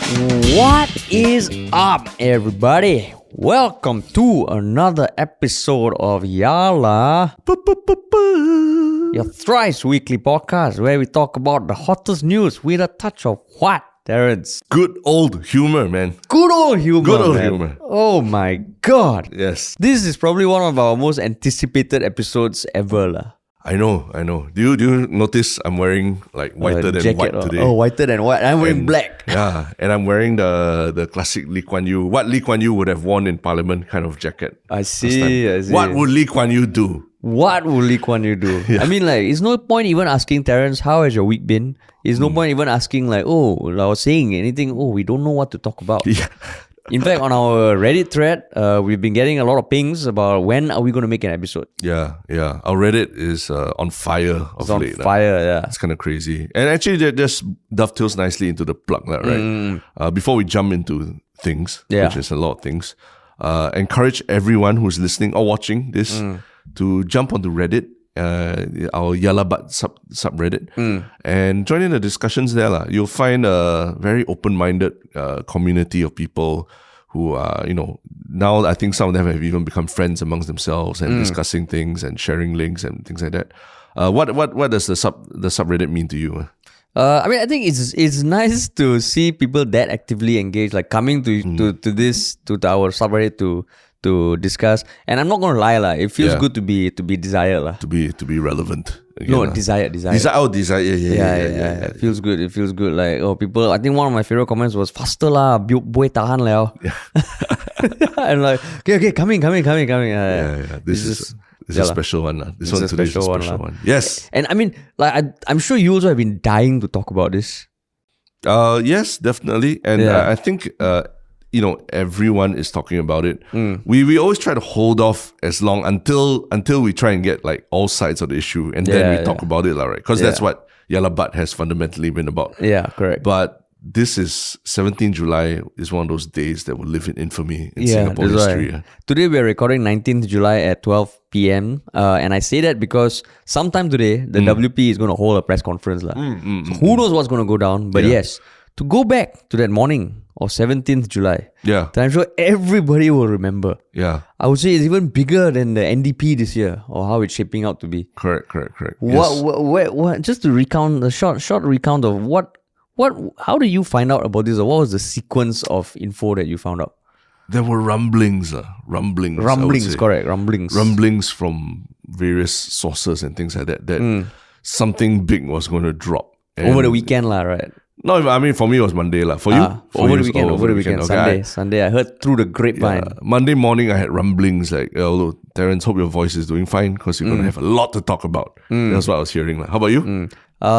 What is up, everybody? Welcome to another episode of Yala, your thrice weekly podcast where we talk about the hottest news with a touch of what, Terrence? Good old humor, man. Good old humor. Good old man. humor. Oh my god. Yes. This is probably one of our most anticipated episodes ever, lah. I know. Do you notice I'm wearing like whiter than white today? Oh, whiter than white. I'm wearing black. Yeah, and I'm wearing the classic Lee Kuan Yew, what Lee Kuan Yew would have worn in Parliament kind of jacket. I see. What would Lee Kuan Yew do? What will Lee Kuan Yew do? Yeah. I mean, like, it's no point even asking Terrence, how has your week been? It's no point even asking, like, oh, I was saying anything. Oh, we don't know what to talk about. Yeah. In fact, on our Reddit thread, we've been getting a lot of pings about when are we going to make an episode. Yeah. Our Reddit is on fire of late. It's on fire, yeah. It's kind of crazy. And actually, that just dovetails nicely into the plug, right? Before we jump into things, which is a lot of things, encourage everyone who's listening or watching this to jump onto Reddit, our Yalabat subreddit, and join in the discussions there. You'll find a very open-minded community of people who are, now I think some of them have even become friends amongst themselves and discussing things and sharing links and things like that. What does the subreddit mean to you? I mean, I think it's nice to see people that actively engaged, like coming to our subreddit to discuss. And I'm not gonna lie, it feels good to be desired, to be relevant. Again, no, desired. Desire. Yeah. It feels good. Like, oh, people. I think one of my favorite comments was faster lah, boy tahan liao. I'm like, okay, coming. Yeah. This is a special one. This one's a special one. Yes. And I mean, like, I'm sure you also have been dying to talk about this. Yes, definitely. And I think everyone is talking about it. We always try to hold off as long until we try and get like all sides of the issue, and then we talk about it, right? Because that's what Yalabat has fundamentally been about. Yeah, correct. But this is 17 July is one of those days that will live in infamy in Singapore history. Right. Today we are recording 19th July at 12 p.m. And I say that because sometime today the WP is going to hold a press conference. So who knows what's going to go down? But yes, to go back to that morning of 17th July, then I'm sure everybody will remember. Yeah. I would say it's even bigger than the NDP this year, or how it's shaping out to be. Correct. What? Just to recount, a short recount of how did you find out about this, or what was the sequence of info that you found out? There were rumblings. Correct. Rumblings from various sources and things like that something big was going to drop. Over the weekend, right? No, I mean, for me, it was Monday. For you? Over the weekend. Okay, Sunday, I heard through the grapevine. Monday morning, I had rumblings like, oh, Terrence, hope your voice is doing fine because you're going to have a lot to talk about. That's what I was hearing. How about you?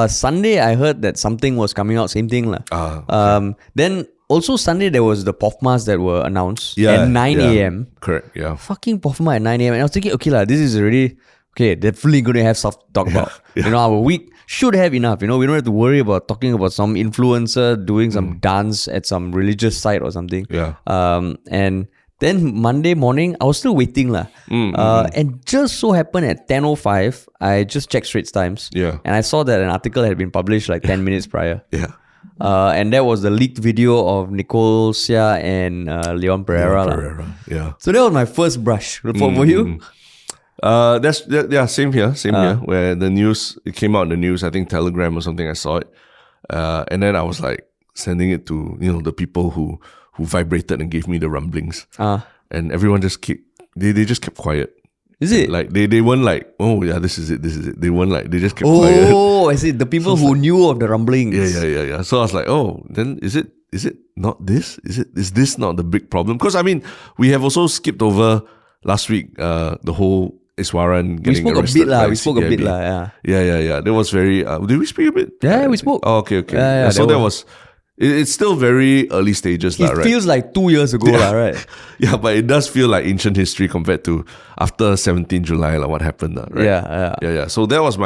Sunday, I heard that something was coming out. Same thing. Okay. Then also Sunday, there was the POFMAs that were announced at 9 a.m. Correct, yeah. Fucking POFMA at 9 a.m. And I was thinking, okay, this is already... Okay, definitely going to have stuff to talk about. Our week should have enough. We don't have to worry about talking about some influencer doing some dance at some religious site or something. Yeah. And then Monday morning, I was still waiting. And just so happened at 10:05, I just checked Straits Times. Yeah. And I saw that an article had been published like 10 minutes prior. Yeah. And that was the leaked video of Nicole, Seah, and Leon Perera. Yeah. So that was my first brush. For you? Same here, where the news, it came out in the news, I think Telegram or something, I saw it. And then I was like sending it to, the people who vibrated and gave me the rumblings. And everyone just they just kept quiet. Is it? Like they weren't like, oh yeah, this is it. They weren't like, they just kept quiet. Oh, I see. The people who knew of the rumblings. Yeah. So I was like, oh, then is it not this? Is this not the big problem? Because I mean, we have also skipped over last week, the whole Iswaran getting arrested. We spoke a bit. Yeah. That was very... did we speak a bit? Yeah, we spoke. Oh, okay. Yeah, so that was... It's still very early stages. It feels like 2 years ago, right? Yeah, but it does feel like ancient history compared to after 17 July, what happened, right? Yeah. So that was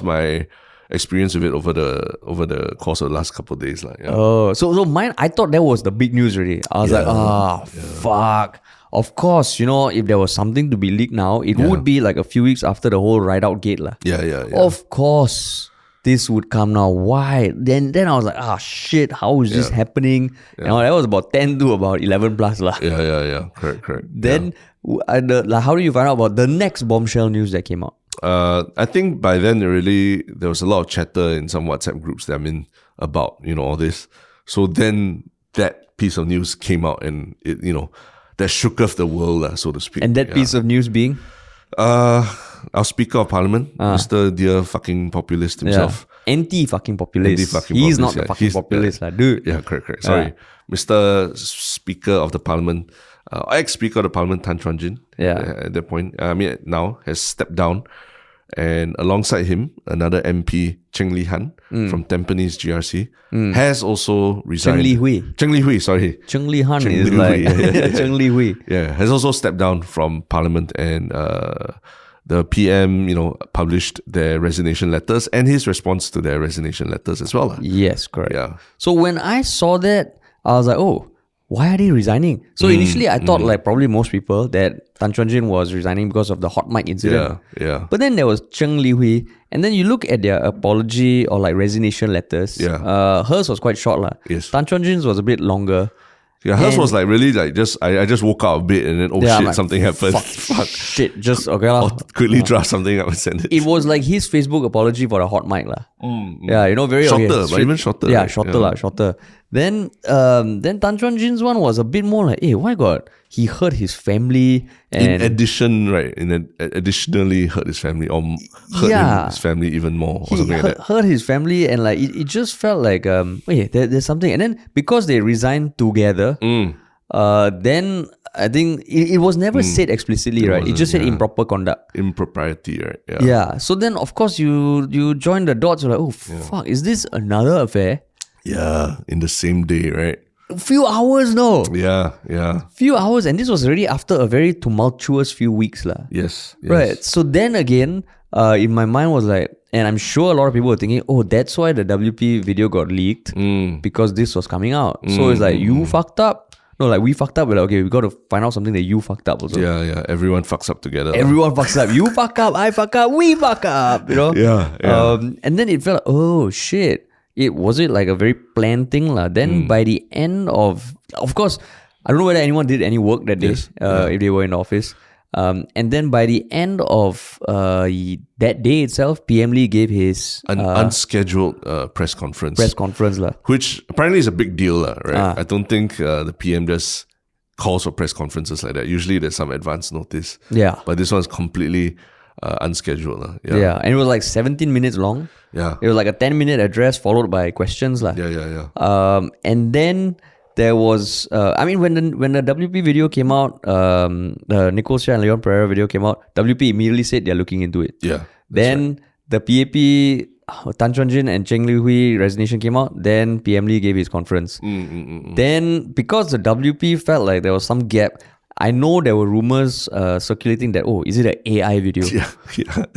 my experience with it over the course of the last couple of days. Oh, so mine, I thought that was the big news already. I was fuck. Of course, if there was something to be leaked now, it would be like a few weeks after the whole ride out gate. Yeah. Of course. this would come now. Why? Then I was like, shit, how is this happening? And that was about 10 to about 11 plus lah. Yeah. Correct. Then, how do you find out about the next bombshell news that came out? I think by then there was a lot of chatter in some WhatsApp groups that I'm in about, all this. So then that piece of news came out and it, that shook off the world, so to speak. And that piece of news being? Our Speaker of Parliament, Mr. Dear fucking populist himself. Anti-fucking populist. He's not the fucking populist, dude. Yeah, correct. Sorry. Mr. Speaker of the Parliament, ex-Speaker of the Parliament, Chuan-Jin, at that point, now has stepped down. And alongside him, another MP, Cheng from Tampines GRC, has also resigned. Cheng Li Hui, sorry. Cheng Li Han is like Cheng Li Hui. Yeah, has also stepped down from Parliament, and the PM, published their resignation letters and his response to their resignation letters as well. Yes, correct. Yeah. So when I saw that, I was like, oh, why are they resigning? So initially I thought, like probably most people, that Tan Chuan-Jin was resigning because of the hot mic incident. Yeah. But then there was Cheng Li Hui, and then you look at their apology or like resignation letters. Hers was quite short. Yes. Tan Chuan-Jin's was a bit longer. Yeah, hers was like really like I just woke out a bit and then shit, like, something happened. Fuck. Shit, just okay lah. Quickly draft something up and send it. It was like his Facebook apology for the hot mic lah. Yeah, very shorter, but even shorter. Yeah, right? shorter. Then Tan Chuan-Jin's one was a bit more like, hey, why God? He hurt his family. And additionally hurt his family or hurt his family even more or something like that. Hurt his family, and like it just felt like there's something. And then because they resigned together, then I think it was never said explicitly, right? It just said improper conduct. Impropriety, right? Yeah. So then of course you join the dots, you're like, fuck, is this another affair? Yeah, in the same day, right? A few hours, no. Yeah. Few hours, and this was already after a very tumultuous few weeks, lah. Yes. Right. So then again, in my mind was like, and I'm sure a lot of people were thinking, oh, that's why the WP video got leaked because this was coming out. So it's like, you fucked up. No, like we fucked up. We're like, okay, we got to find out something that you fucked up also. Yeah. Everyone fucks up together. Everyone fucks up. You fuck up, I fuck up, we fuck up. Yeah. And then it felt like, oh shit. Was it like a very planned thing lah? Then by the end of course, I don't know whether anyone did any work that day, if they were in the office. And then by the end of that day itself, PM Lee gave his unscheduled press conference. Which apparently is a big deal, right? I don't think the PM just calls for press conferences like that. Usually there's some advance notice. Yeah. But this one's completely unscheduled. Yeah. And it was like 17 minutes long. Yeah. It was like a 10-minute address followed by questions. Yeah. And then there was, when the WP video came out, the Nicole, Seah and Leon Perera video came out, WP immediately said they're looking into it. Yeah. Then the PAP, Tan Chuan-Jin and Cheng Li Hui resignation came out, then PM Lee gave his conference. Then because the WP felt like there was some gap, I know there were rumors circulating that, is it an AI video? Yeah.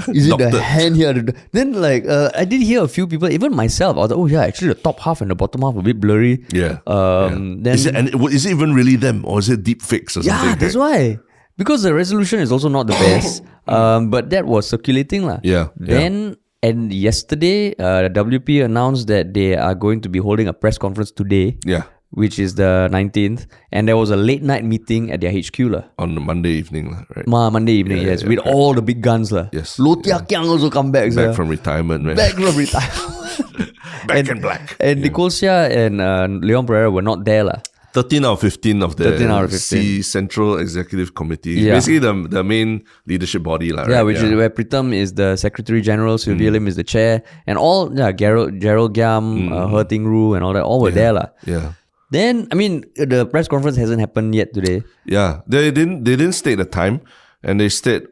Is it the hand here? Then I did hear a few people, even myself, I was like, actually the top half and the bottom half a bit blurry. Yeah. Then is it even really them, or is it deep fakes or something? Yeah, that's why. Because the resolution is also not the best. But that was circulating lah. Yeah. Then and yesterday, the WP announced that they are going to be holding a press conference today. Yeah. Which is the 19th, and there was a late night meeting at their HQ on Monday evening, right? Monday evening, yes, with all the big guns Yes. Loh Tia Kiang also come back. From retirement, man. Back from retirement. Back in black. And Nicole, Seah and Leon Perera were not there 13 out of 15 of the Central Executive Committee. Basically the main leadership body. Right? Yeah, which is where Pritam is the Secretary General, Sylvia Lim is the chair, and all, Gerald Giam, He Ting Ru and all that, all were there. Yeah. Then, the press conference hasn't happened yet today. Yeah, they didn't state the time, and they stated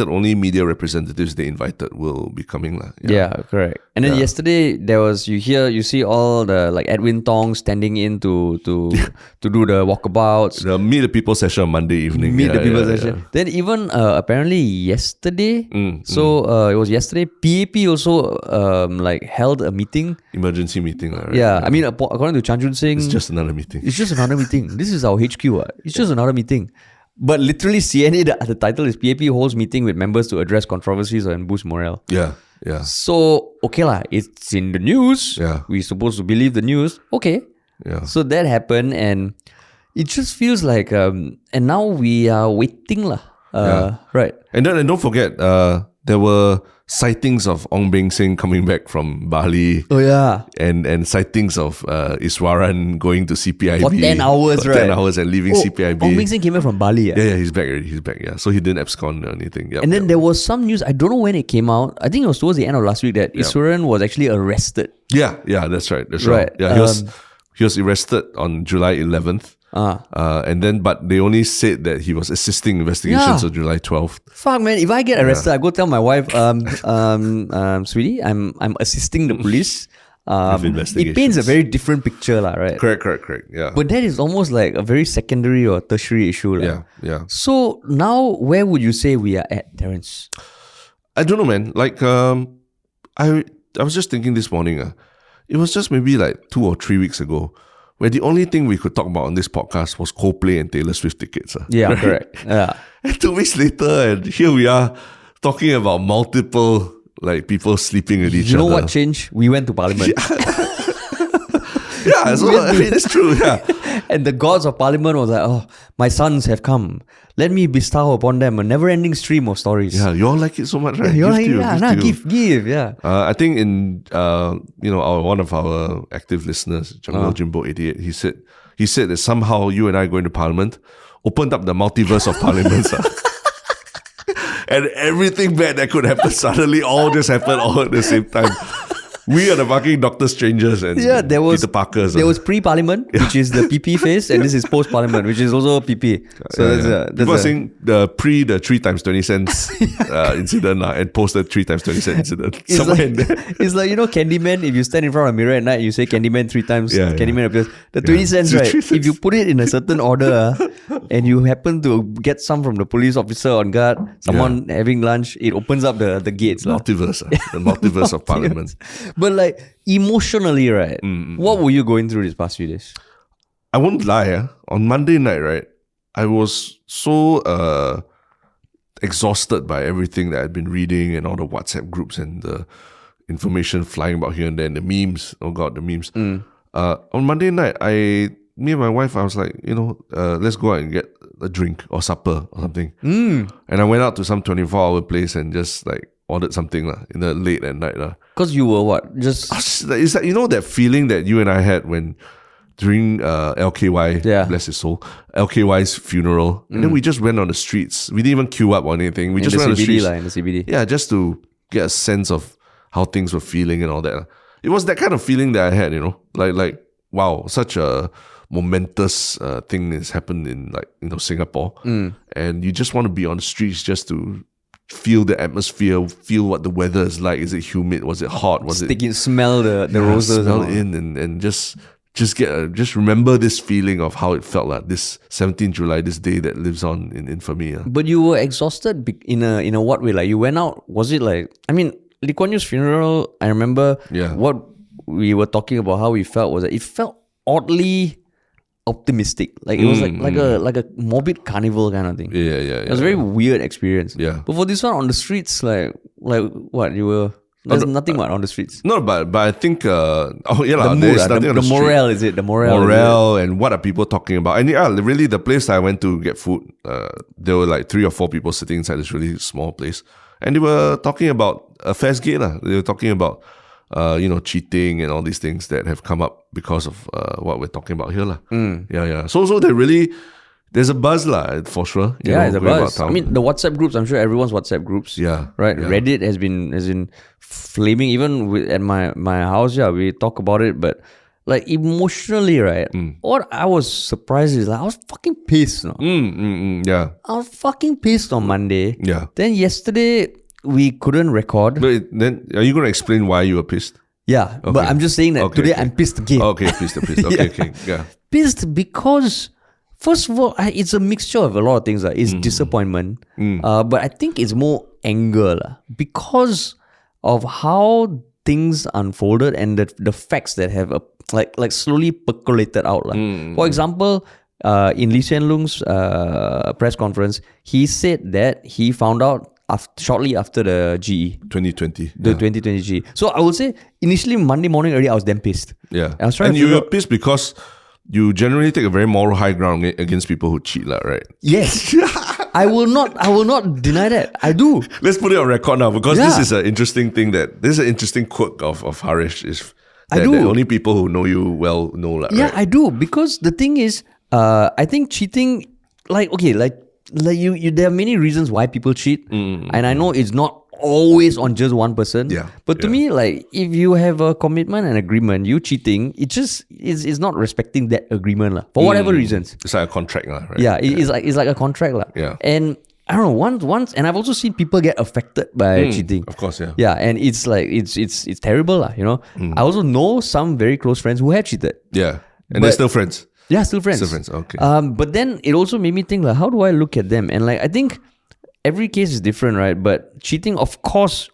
only media representatives they invited will be coming. Yeah, correct. And then yesterday there was, you see all the Edwin Tong standing in to do the walkabouts. The Meet the People session on Monday evening. Meet the People session. Yeah. Then even apparently yesterday, it was yesterday, PAP also held a meeting. Emergency meeting. Right? Yeah, according to Chan Chun Sing, it's just another meeting. This is our HQ. It's just another meeting. But literally CNA, the title is PAP holds meeting with members to address controversies and boost morale. Yeah. Yeah. So, okay lah, it's in the news. Yeah. We're supposed to believe the news. Okay. Yeah. So that happened, and it just feels like, and now we are waiting lah. Right. And don't forget, there were sightings of Ong Beng Seng coming back from Bali. Oh yeah. And sightings of Iswaran going to CPIB. For 10 hours, for right? 10 hours and leaving CPIB. Ong Beng Seng came back from Bali. Yeah, he's back already. He's back, yeah. So he didn't abscond or anything. Yep, And then there was some news, I don't know when it came out. I think it was towards the end of last week that Iswaran was actually arrested. Yeah, that's right. That's Right. right. Yeah, he was arrested on July 11th. And then, but they only said that he was assisting investigations on July 12th. Fuck man, if I get arrested, I go tell my wife, sweetie, I'm assisting the police. It paints a very different picture, lah, right? Correct. Yeah. But that is almost like a very secondary or tertiary issue. Yeah. So now, where would you say we are at, Terence? I don't know, man. Like, I was just thinking this morning, it was just maybe like 2 or 3 weeks ago, where the only thing we could talk about on this podcast was Coldplay and Taylor Swift tickets. Yeah, right? correct. Yeah. And 2 weeks later, and here we are talking about multiple people sleeping with each other. You know what changed? We went to Parliament. Yeah, so I mean, it's true. Yeah. And the gods of Parliament was like, oh, my sons have come. Let me bestow upon them a never-ending stream of stories. Yeah, you all like it so much, right? Yeah, give. Yeah. I think in one of our active listeners, Jungle Jimbo 88, he said that somehow you and I going to Parliament opened up the multiverse of parliaments. And everything bad that could happen suddenly all just happened all at the same time. We are the fucking Doctor Strangers and Peter Parkers. There was pre-Parliament, which is the PP phase, and this is post-Parliament, which is also PP. So people are saying the 3 times 20 cents incident and post the 3 times 20 cents incident. It's like, Candyman, if you stand in front of a mirror at night, you say Candyman 3 times, Candyman appears. The 20 cents, right? If you put it in a certain order and you happen to get some from the police officer on guard, someone having lunch, it opens up the gates. Multiverse. The multiverse of Parliament. But like emotionally, right? What were you going through these past few days? I won't lie. On Monday night, right, I was so exhausted by everything that I'd been reading and all the WhatsApp groups and the information flying about here and there, and the memes. Oh God, the memes. On Monday night, me and my wife, I was like, let's go out and get a drink or supper or something. And I went out to some 24-hour place and just like ordered something in the late at night. Because you were what? Just it's like, that feeling that you and I had when during LKY, bless his soul, LKY's funeral. And then we just went on the streets. We didn't even queue up or anything. We just went on the streets. In the CBD. Yeah, just to get a sense of how things were feeling and all that. It was that kind of feeling that I had, like wow, such a momentous thing has happened in Singapore. And you just want to be on the streets just to feel the atmosphere, feel what the weather is like. Is it humid? Was it hot? Smell the roses. Smell in and just remember this feeling of how it felt like this 17th July, this day that lives on in infamy. But you were exhausted in a what way? Like you went out, was it like, I mean, Lee Kuan Yew's funeral, I remember what we were talking about, how we felt was that it felt oddly optimistic. Like it was like a morbid carnival kind of thing. Yeah. It was a very weird experience. Yeah. But for this one on the streets, like what you were. There's nothing on the streets. No, but I think the morale is it? The morale and what are people talking about? And really the place I went to get food, there were like 3 or 4 people sitting inside this really small place, and they were talking about a fast gate. They were talking about cheating and all these things that have come up because of what we're talking about here. Yeah. So they really. There's a buzz for sure. It's a buzz. I mean, the WhatsApp groups, I'm sure everyone's WhatsApp groups. Yeah. Right? Yeah. Reddit has been flaming. Even at my house, we talk about it. But like emotionally, right? What I was surprised is I was fucking pissed. Yeah. I was fucking pissed on Monday. Yeah. Then yesterday, we couldn't record. But then, are you going to explain why you were pissed? Yeah. Okay. But I'm just saying that today I'm pissed again. Okay, pissed. Okay. Yeah. Pissed because... First of all, it's a mixture of a lot of things. It's disappointment, but I think it's more anger because of how things unfolded and the facts that have like slowly percolated out. For example, in Lee Hsien Loong's press conference, he said that he found out shortly after the GE. 2020. The 2020 GE. So I would say initially Monday morning already I was damn pissed. Yeah. I was trying and to you figure were pissed because you generally take a very moral high ground against people who cheat, right? Yes. I will not deny that. I do. Let's put it on record now, because this is an interesting thing this is an interesting quirk of Harish, is that only people who know you well know, Yeah, right? I do. Because the thing is, I think cheating, like you there are many reasons why people cheat. And I know it's not always on just one person. Yeah. But to me, like, if you have a commitment and agreement, you cheating, it just is not respecting that agreement for whatever reasons. It's like a contract, right? Yeah, it's like a contract. Yeah. And I don't know, once and I've also seen people get affected by cheating. Of course, yeah. Yeah, and it's like it's terrible, you know. I also know some very close friends who have cheated. Yeah. And they're still friends. Yeah, still friends. Still friends, okay. But then it also made me think, like, how do I look at them? And like, I think every case is different, right? But cheating, of course,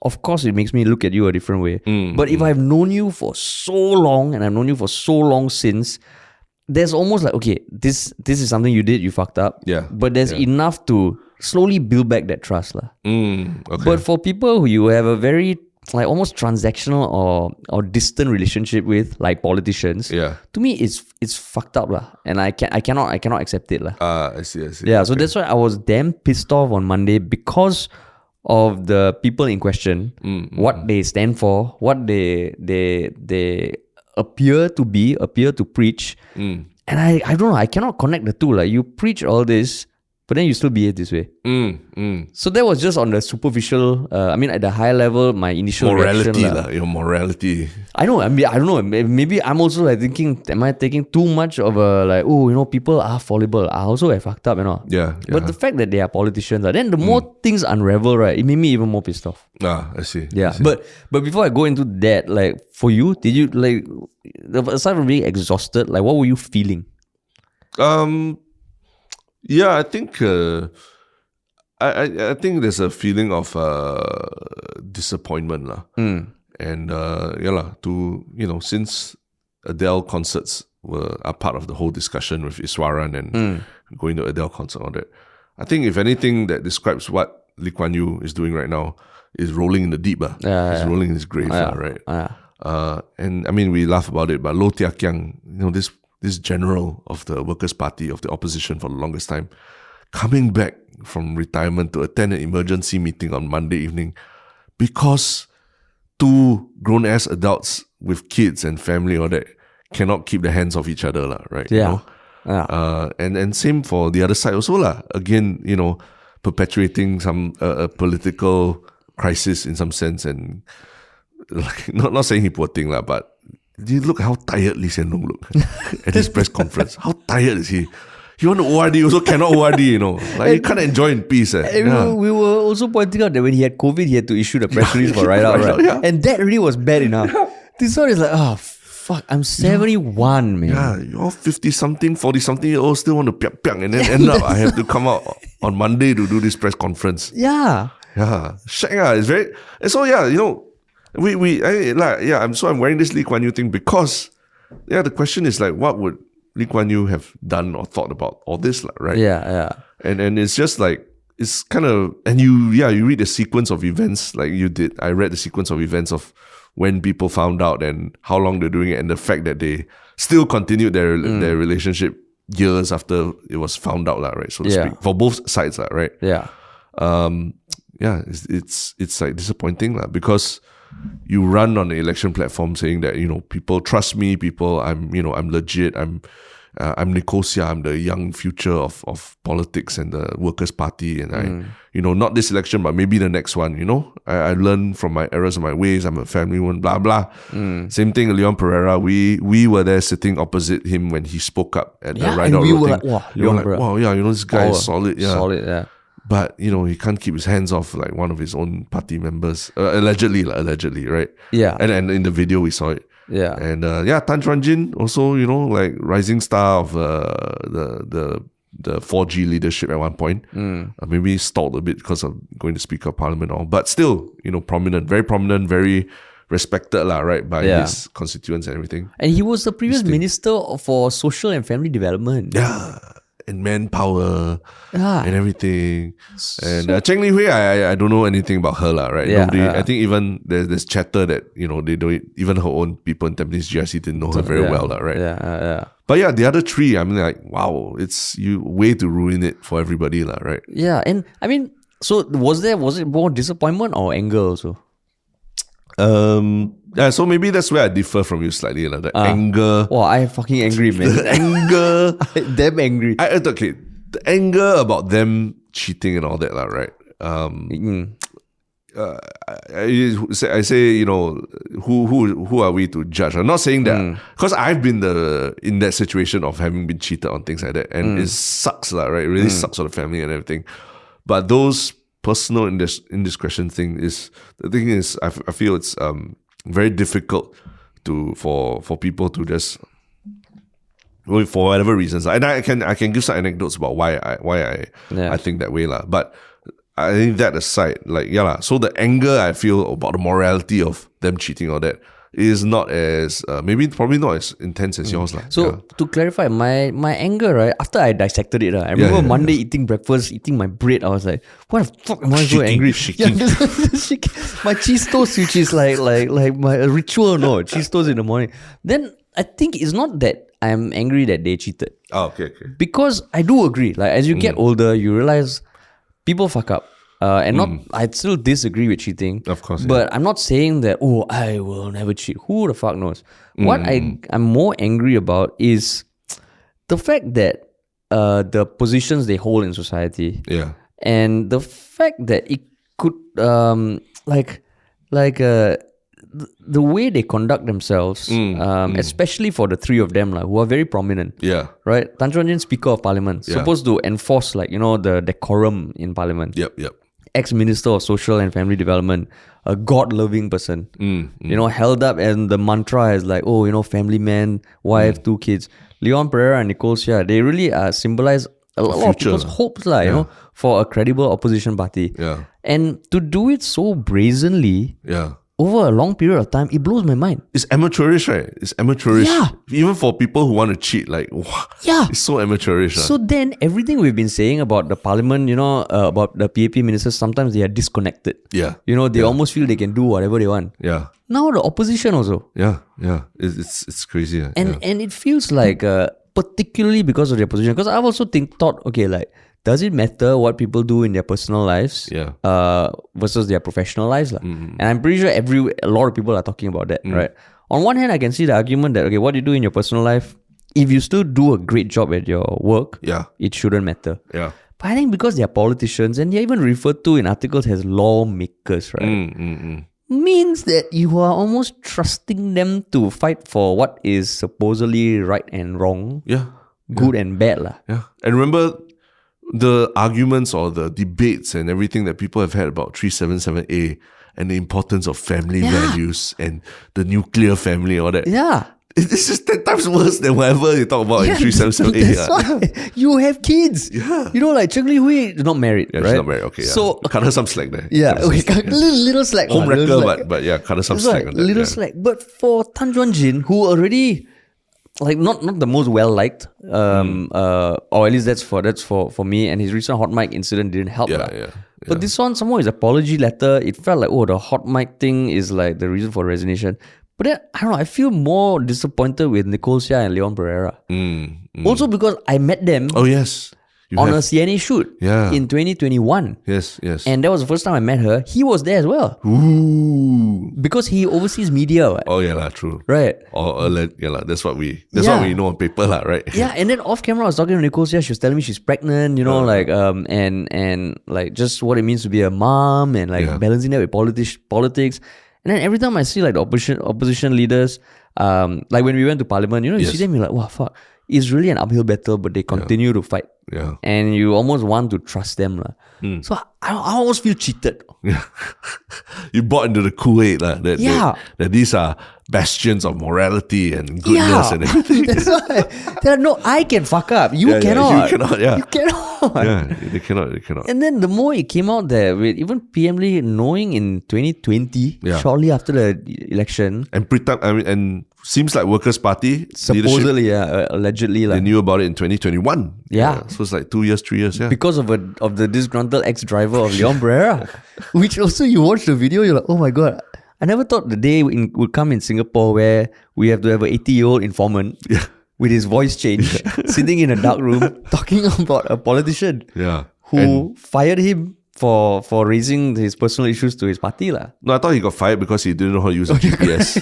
it makes me look at you a different way. But if I've known you for so long, and I've known you for so long since, there's almost like, okay, this is something you did, you fucked up. Yeah. But there's enough to slowly build back that trust. Okay. But for people who you have a very like almost transactional or distant relationship with, like politicians, to me it's fucked up and I cannot accept it I see. Yeah, so that's why I was damn pissed off on Monday, because of the people in question, what they stand for, what they appear to preach, and I don't know, I cannot connect the two. Like, you preach all this, but then you still behave this way. So that was just on the superficial, at the high level, my initial morality, reaction. Your morality. I know, I don't know, maybe I'm also like thinking, am I taking too much of a, like, people are fallible, I also have fucked up, Yeah. But the fact that they are politicians, then the more things unravel, right, it made me even more pissed off. I see. Yeah, I see. but before I go into that, like, for you, did you, like, aside from being exhausted, like, what were you feeling? Yeah, I think I think there's a feeling of disappointment and since Adele concerts are part of the whole discussion with Iswaran and going to Adele concert and all that, I think if anything that describes what Lee Kuan Yew is doing right now is rolling in the deep. He's rolling in his grave, right? And I mean, we laugh about it, but Low Tia Kiang, this general of the Workers' Party, of the opposition for the longest time, coming back from retirement to attend an emergency meeting on Monday evening because two grown-ass adults with kids and family or that cannot keep their hands off each other, right? Yeah. And same for the other side also, again, perpetuating some a political crisis in some sense, and like, not saying he poor thing, but you look how tired Lee Hsien Loong look at his press conference. How tired is he? He want to ORD, also cannot ORD, Like, you can't enjoy in peace. And we were also pointing out that when he had COVID, he had to issue the press release for Right Out, right? Yeah. And that really was bad enough. This one is like, fuck, I'm 71, man. Yeah, you're 50-something, 40-something year old still want to piak, and then end up I have to come out on Monday to do this press conference. Yeah. Yeah. It's very... And so, I'm wearing this Lee Kuan Yew thing because, the question is like, what would Lee Kuan Yew have done or thought about all this, right? Yeah. And it's just like, it's kind of, and you read the sequence of events like you did. I read the sequence of events of when people found out and how long they're doing it, and the fact that they still continued their relationship years after it was found out, right? So to speak, for both sides, right? Yeah. It's like disappointing, because you run on the election platform saying that, people trust me, I'm legit, I'm Nicole Seah, I'm the young future of politics and the Workers' Party, and I, not this election, but maybe the next one, I learned from my errors and my ways, I'm a family one, blah, blah. Same thing, Leon Perera, we were there sitting opposite him when he spoke up at the Ride Out we Road were thing. like, wow, Leon this guy is solid, Solid, yeah. But, he can't keep his hands off like one of his own party members. Allegedly, right? Yeah. And in the video we saw it. Yeah. And Tan Chuan-Jin also, like rising star of the 4G leadership at one point. Maybe stalled a bit because of going to Speaker of Parliament and all. But still, prominent, very respected, right, by his constituents and everything. And he was the previous minister for social and family development. Yeah. and manpower Yeah. and everything. And Cheng Li-Hui, I don't know anything about her, lah, right? Yeah, I think even there's chatter that, they don't, even her own people in Tampines GRC didn't know her very well, lah, right? Yeah. But yeah, the other three, I mean, like, wow, it's you way to ruin it for everybody, lah, right? Yeah, and I mean, so was it more disappointment or anger also? Yeah, so maybe that's where I differ from you slightly, like the anger. Wow, I'm fucking angry, man. The anger. Damn angry. Okay, the anger about them cheating and all that, right? I say, who are we to judge? I'm not saying that because I've been in that situation of having been cheated on things like that, and it sucks, right? It really sucks for the family and everything. But those personal indiscretion I feel it's very difficult for people to just, well, for whatever reasons, and I can give some anecdotes about why I think that way, lah. But I think that aside, like, so the anger I feel about the morality of them cheating or that is not as probably not as intense as yours, lah. So to clarify, my anger, right, after I dissected it, I remember Monday eating breakfast, eating my bread, I was like, what the fuck am I so angry? My cheese toast, which is like my ritual, cheese toast in the morning. Then I think it's not that I'm angry that they cheated. Oh, okay. Because I do agree, like, as you get older, you realize people fuck up. I still disagree with cheating. Of course. But I'm not saying that, I will never cheat. Who the fuck knows? What I'm more angry about is the fact that the positions they hold in society. Yeah. And the fact that it could, the way they conduct themselves, especially for the three of them, who are very prominent. Yeah. Right? Tan Chuan-Jin, Speaker of Parliament, supposed to enforce, the decorum in Parliament. Yep. Ex-Minister of Social and Family Development, a God-loving person, held up, and the mantra is like, family man, wife, 2 kids. Leon Perera and Nicole Seah, they really symbolize a lot of people's hopes, for a credible opposition party. Yeah. And to do it so brazenly, over a long period of time, it blows my mind. It's amateurish, right? It's amateurish. Yeah. Even for people who want to cheat, like, it's so amateurish. So then everything we've been saying about the parliament, about the PAP ministers, sometimes they are disconnected. Yeah. They almost feel they can do whatever they want. Yeah. Now the opposition also. Yeah. It's crazy. And it feels like, particularly because of their position, because I've also thought, okay, like, does it matter what people do in their personal lives versus their professional lives? And I'm pretty sure a lot of people are talking about that, right? On one hand, I can see the argument that, okay, what you do in your personal life, if you still do a great job at your work, it shouldn't matter. Yeah. But I think because they're politicians, and they're even referred to in articles as lawmakers, right? Means that you are almost trusting them to fight for what is supposedly right and wrong, good and bad. Yeah. And remember, the arguments or the debates and everything that people have had about 377A and the importance of family values and the nuclear family, all that. Yeah. It's just 10 times worse than whatever you talk about in 377A. That's why you have kids. Yeah. Like Cheng Li-Hui is not married, right? She's not married. Okay, So cut her some slack there. Yeah, little slack. Home wrecker, but cut her some slack on that. Little slack. But for Tan Chuan-Jin, who already, like, not the most well liked, or at least that's for me. And his recent hot mic incident didn't help. But this one, somehow, his apology letter, it felt like, the hot mic thing is like the reason for resignation. But then, I don't know, I feel more disappointed with Nicole Seah and Leon Perera. Also because I met them Oh, yes. on a CNA shoot in 2021. Yes. And that was the first time I met her. He was there as well. Ooh. Because he oversees media. Right? Oh, yeah, true. Right. That's what we know on paper, right? Yeah, and then off camera, I was talking to Nicole Seah. She was telling me she's pregnant, and like just what it means to be a mom and like balancing that with politics. And then every time I see like the opposition leaders, like when we went to parliament, you see them, you're like, wow, fuck. It's really an uphill battle, but they continue to fight. Yeah. And you almost want to trust them. So I almost feel cheated. Yeah. You bought into the Kool-Aid that these are bastions of morality and goodness and everything. That's why. No, I can fuck up. You cannot. You cannot, You cannot. Yeah, they cannot. And then the more it came out there, with even PM Lee knowing in 2020, shortly after the election. And seems like Workers' Party Supposedly, allegedly. they knew about it in 2021. Yeah. So it's like 2 years, 3 years, Because of the disgruntled ex-driver of Leon Perera. Which also, you watch the video, you're like, oh my God. I never thought the day would come in Singapore where we have to have an 80-year-old informant with his voice changed, sitting in a dark room, talking about a politician who fired him for raising his personal issues to his party. No, I thought he got fired because he didn't know how to use a GPS.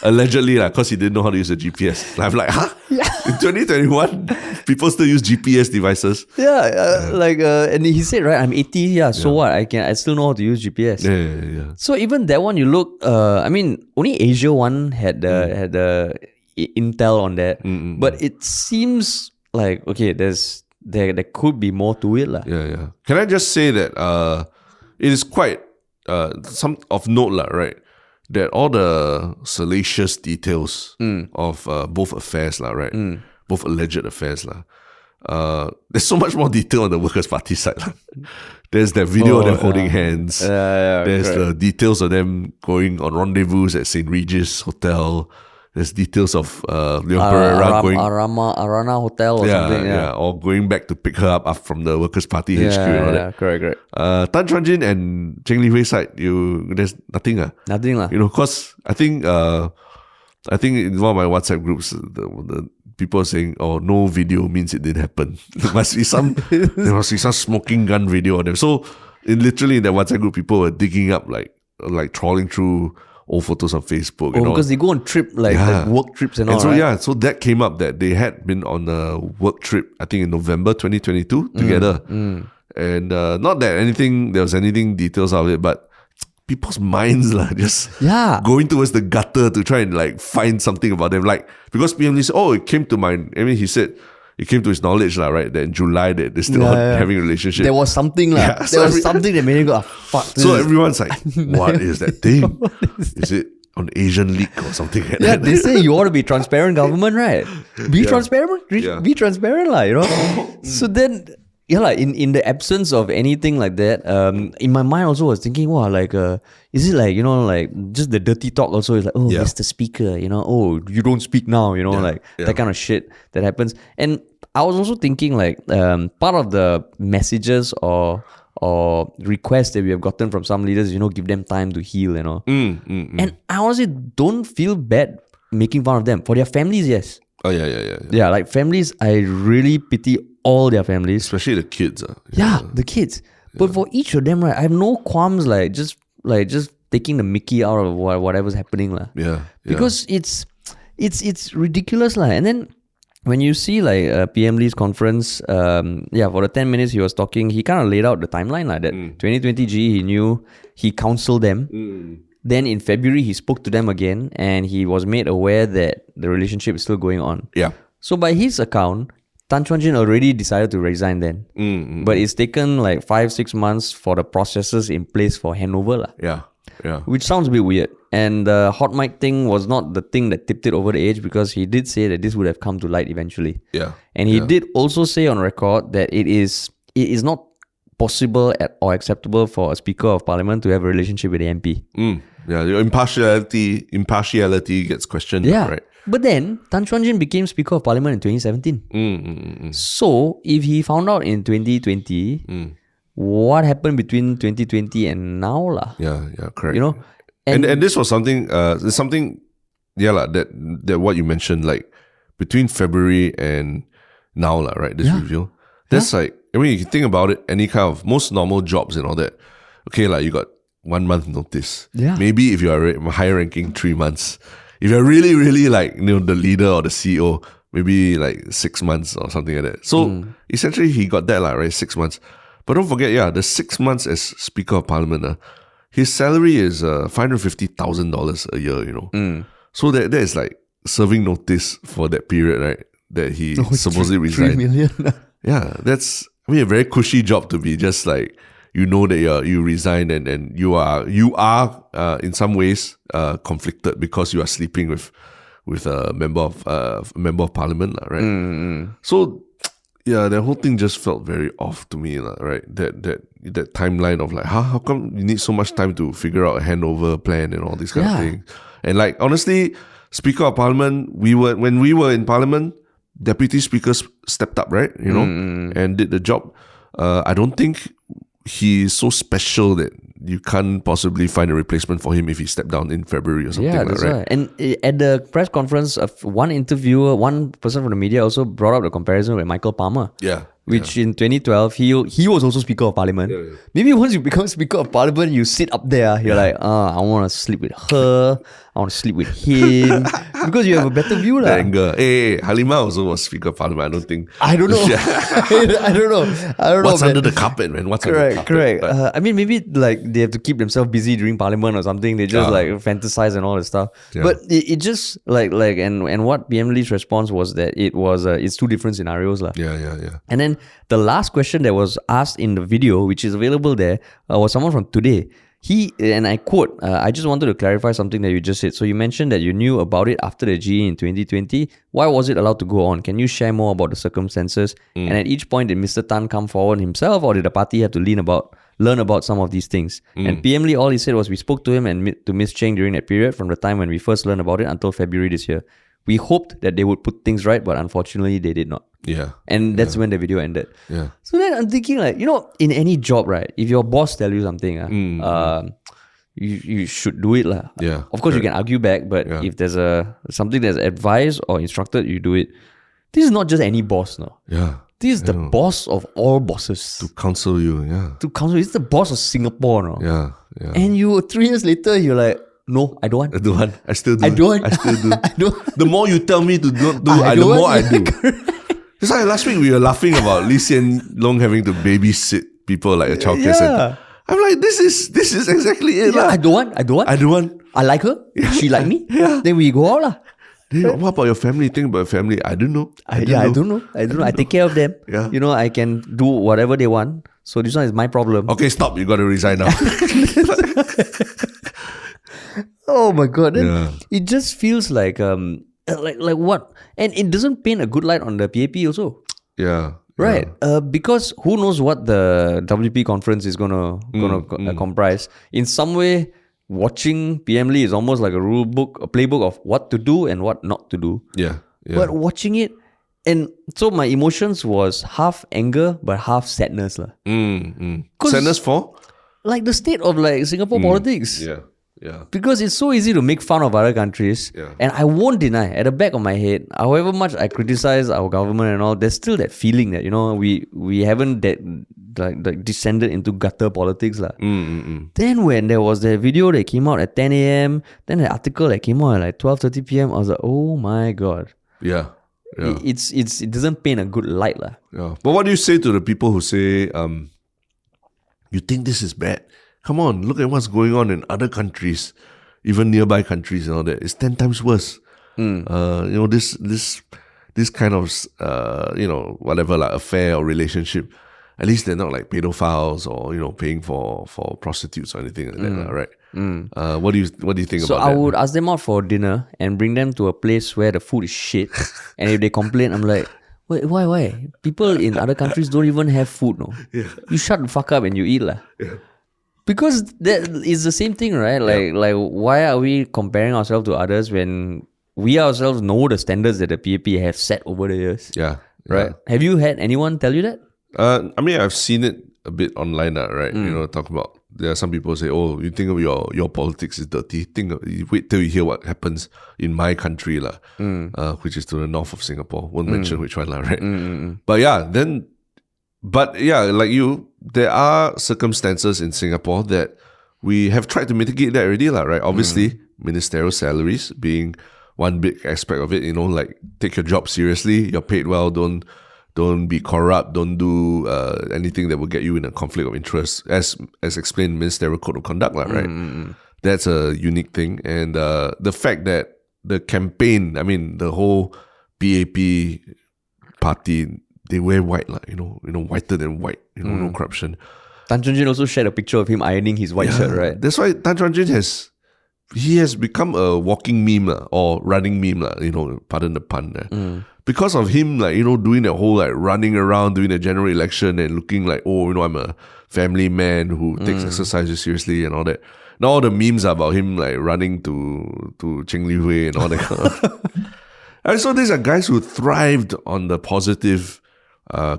Allegedly, because he didn't know how to use a GPS. I'm like, huh? In 2021, people still use GPS devices. And he said, right, I'm 80, so what? I still know how to use GPS. Yeah. So even that one, you look, only Asia one had the intel on that. But it seems like, okay, there could be more to it. Yeah. Can I just say that it is quite some of note, right? That all the salacious details of both affairs, right? Both alleged affairs, there's so much more detail on the Workers' Party side. There's that video of them holding hands. There's the details of them going on rendezvous at St. Regis Hotel. There's details of Leon Perera going Arana Hotel or something. Or going back to pick her up from the Workers' Party HQ and all that. Correct. Tan Chuan-Jin and Cheng Li Hui side, there's nothing. Nothing. Because I think in one of my WhatsApp groups, the people are saying, "Oh, no video means it didn't happen." There must be some smoking gun video on them. So literally in that WhatsApp group, people were digging up like trawling through old photos on Facebook. Because they go on trip like work trips and all. So right? so that came up that they had been on a work trip, I think in November 2022 together. And not that there was anything details of it, but people's minds just going towards the gutter to try and like find something about them. Like, because PM Lee said, it came to mind. I mean, he said it came to his knowledge, right? That in July that they're still having a relationship. There was something there was something that made him go, fuck. So everyone's like, what is that thing? Is it on Asian League or something like that? They say you ought to be transparent government, right? Be transparent. Be transparent, So then, in the absence of anything like that, in my mind also I was thinking, is it like, just the dirty talk also is like, Mr. Speaker, you don't speak now, that kind of shit that happens. And I was also thinking part of the messages or requests that we have gotten from some leaders, give them time to heal, And I honestly don't feel bad making fun of them. For their families, yes. Oh, yeah. Yeah, like families, I really pity all their families. Especially the kids. The kids. But for each of them, right, I have no qualms just taking the mickey out of whatever's happening. Because it's ridiculous. And then when you see PM Lee's conference, for the 10 minutes he was talking, he kind of laid out the timeline that 2020 he knew, he counseled them. Then in February, he spoke to them again and he was made aware that the relationship is still going on. Yeah. So by his account, Tan Chuan-Jin already decided to resign then. But it's taken 5-6 months for the processes in place for handover. Yeah. Which sounds a bit weird. And the hot mic thing was not the thing that tipped it over the edge, because he did say that this would have come to light eventually. Yeah. And he did also say on record that it is not possible or acceptable for a Speaker of Parliament to have a relationship with the MP. Yeah, your impartiality gets questioned. Yeah. Right? But then, Tan Chuan-Jin became Speaker of Parliament in 2017. So, if he found out in 2020, what happened between 2020 and now? Yeah, correct. And this was something, that what you mentioned, between February and now, right, this review. That's if you think about it, any kind of most normal jobs and all that, okay, you got 1 month notice. Yeah. Maybe if you are higher ranking, 3 months. If you're really, really the leader or the CEO, maybe 6 months or something like that. So essentially he got that, right, 6 months. But don't forget, the 6 months as Speaker of Parliament, his salary is $550,000 a year, So that is serving notice for that period, right? That he supposedly resigned. 3 million. Yeah, that's a very cushy job to be just that you resign and you are in some ways conflicted because you are sleeping with a member of parliament, right? So the whole thing just felt very off to me, right? That timeline of how come you need so much time to figure out a handover plan and all these kind of things. And honestly, Speaker of Parliament, when we were in Parliament, deputy speakers stepped up, right? And did the job. I don't think he is so special that you can't possibly find a replacement for him if he stepped down in February or something. Yeah, that's right? right. And at the press conference, one interviewer, one person from the media also brought up the comparison with Michael Palmer. Yeah. Which in 2012, he was also Speaker of Parliament. Yeah. Maybe once you become Speaker of Parliament, you sit up there, you're like, I want to sleep with her, I want to sleep with him, because you have a better view. The anger. Hey, Halima also was Speaker of Parliament, I don't think. I don't know. I don't know. What's under the carpet, man? What's under the carpet? Correct. I mean, maybe like they have to keep themselves busy during Parliament or something. They just like fantasize and all that stuff. Yeah. But it just like and what PM Lee's response was that it's two different scenarios. Yeah. And then the last question that was asked in the video, which is available there, was someone from Today. And I quote, I just wanted to clarify something that you just said. So you mentioned that you knew about it after the GE in 2020. Why was it allowed to go on? Can you share more about the circumstances? And at each point, did Mr. Tan come forward himself, or did the party have to learn about some of these things? And PM Lee, all he said was, we spoke to him and to Ms. Cheng during that period from the time when we first learned about it until February this year. We hoped that they would put things right, but unfortunately they did not. Yeah. And that's when the video ended. Yeah. So then I'm thinking like, in any job, right? If your boss tell you something, you should do it. Yeah. Of course, you can argue back, but if there's something that's advised or instructed, you do it. This is not just any boss, no. Yeah. This is the boss of all bosses. To counsel you, It's the boss of Singapore, no. Yeah. And 3 years later, you're like, no, I don't want. I don't want. I still do. I don't want. I still do. I don't. The more you tell me to not do, the more I do. It's like last week we were laughing about Lee Hsien Loong having to babysit people like a childcare center. I'm like, this is exactly it. I don't want. I like her. She like me. Then we go out lah. What about your family? Think about your family. I don't know. I don't know. I take care of them. Yeah. I can do whatever they want. So this one is my problem. Okay, stop. You got to resign now. Oh my god! It just feels like what? And it doesn't paint a good light on the PAP also. Yeah. Right. Because who knows what the WP conference is gonna comprise. In some way, watching PM Lee is almost like a rule book, a playbook of what to do and what not to do. Yeah. But watching it, and so my emotions was half anger but half sadness. Sadness for? Like the state of like Singapore politics. Yeah. Because it's so easy to make fun of other countries. Yeah. And I won't deny, at the back of my head, however much I criticize our government and all, there's still that feeling that, we haven't like descended into gutter politics. Then when there was that video that came out at 10 a.m., then the article that came out at like 12:30 p.m., I was like, oh my God. Yeah. It doesn't paint a good light. Yeah. But what do you say to the people who say, you think this is bad? Come on, look at what's going on in other countries, even nearby countries and all that. It's 10 times worse. This kind of whatever like affair or relationship. At least they're not like pedophiles or paying for prostitutes or anything like that, right? What do you think about that? So I would ask them out for dinner and bring them to a place where the food is shit. And if they complain, I'm like, wait, why? People in other countries don't even have food, no? Yeah. You shut the fuck up and you eat lah. Yeah. Because that is the same thing, right? Like why are we comparing ourselves to others when we ourselves know the standards that the PAP have set over the years? Yeah. Right? Have you had anyone tell you that? I mean, I've seen it a bit online, right? Talk about, there are some people say, oh, you think your politics is dirty. Wait till you hear what happens in my country, which is to the north of Singapore. Won't mention which one, right? But like you, there are circumstances in Singapore that we have tried to mitigate that already, right? Obviously, ministerial salaries being one big aspect of it, like take your job seriously, you're paid well, don't be corrupt, don't do anything that will get you in a conflict of interest, as explained in Ministerial Code of Conduct, right? That's a unique thing. And the fact that the campaign, I mean, the whole PAP party, they wear white, whiter than white, no corruption. Tan Chuan-Jin also shared a picture of him ironing his white shirt, right? That's why Tan Chuan-Jin has become a walking meme or running meme, pardon the pun. Because of him, doing the whole running around, doing the general election and looking like, I'm a family man who takes exercises seriously and all that. Now all the memes are about him like running to Cheng and all that kind of. And so these are guys who thrived on the positive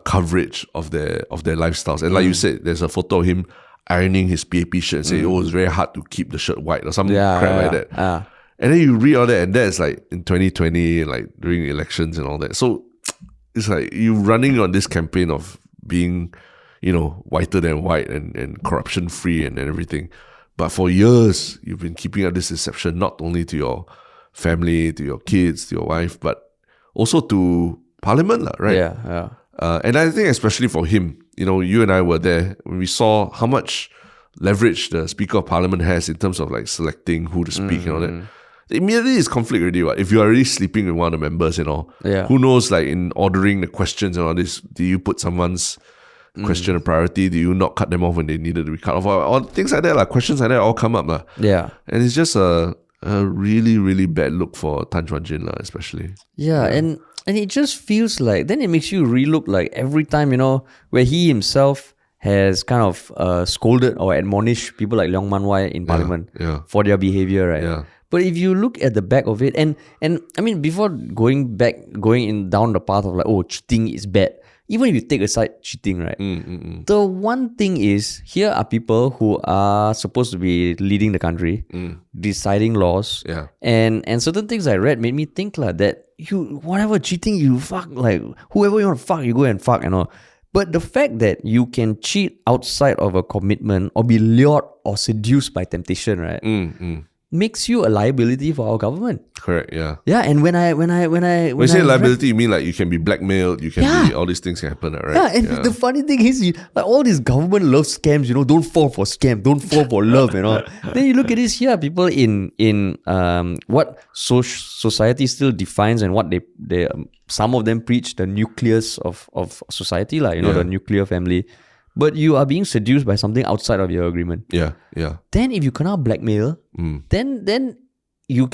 coverage of their lifestyles. And like you said, there's a photo of him ironing his PAP shirt and saying, it's very hard to keep the shirt white or some crap like that. And then you read all that, and that's like in 2020, like during elections and all that. So it's like you running on this campaign of being, whiter than white and corruption free and everything. But for years, you've been keeping up this deception, not only to your family, to your kids, to your wife, but also to Parliament, right? Yeah. And I think especially for him, you and I were there when we saw how much leverage the Speaker of Parliament has in terms of like selecting who to speak and all that. Immediately it's conflict already. What if you are already sleeping with one of the members and all? Yeah. Who knows? Like in ordering the questions and all this, do you put someone's question a priority? Do you not cut them off when they needed to be cut off? Or things like that, like questions like that all come up, Yeah. And it's just a really, really bad look for Tan Chuan-Jin, especially. Yeah, and it just feels like then it makes you relook like every time where he himself has kind of scolded or admonished people like Leong Man Wai in Parliament for their behavior, right? Yeah. But if you look at the back of it, and I mean, before going down the path of like, cheating is bad, even if you take aside cheating, right? The one thing is, here are people who are supposed to be leading the country, deciding laws, and certain things I read made me think that whatever cheating you fuck, like whoever you want to fuck, you go and fuck and all. But the fact that you can cheat outside of a commitment or be lured or seduced by temptation, right? Makes you a liability for our government. Correct, yeah. Yeah, and when you say liability, you mean like you can be blackmailed, you can be, all these things can happen, right? Yeah, and the funny thing is, like all these government love scams, don't fall for scam, don't fall for love, Then you look at this here, people in what society still defines and what they some of them preach the nucleus of society, the nuclear family. But you are being seduced by something outside of your agreement. Yeah. Then if you cannot blackmail, then you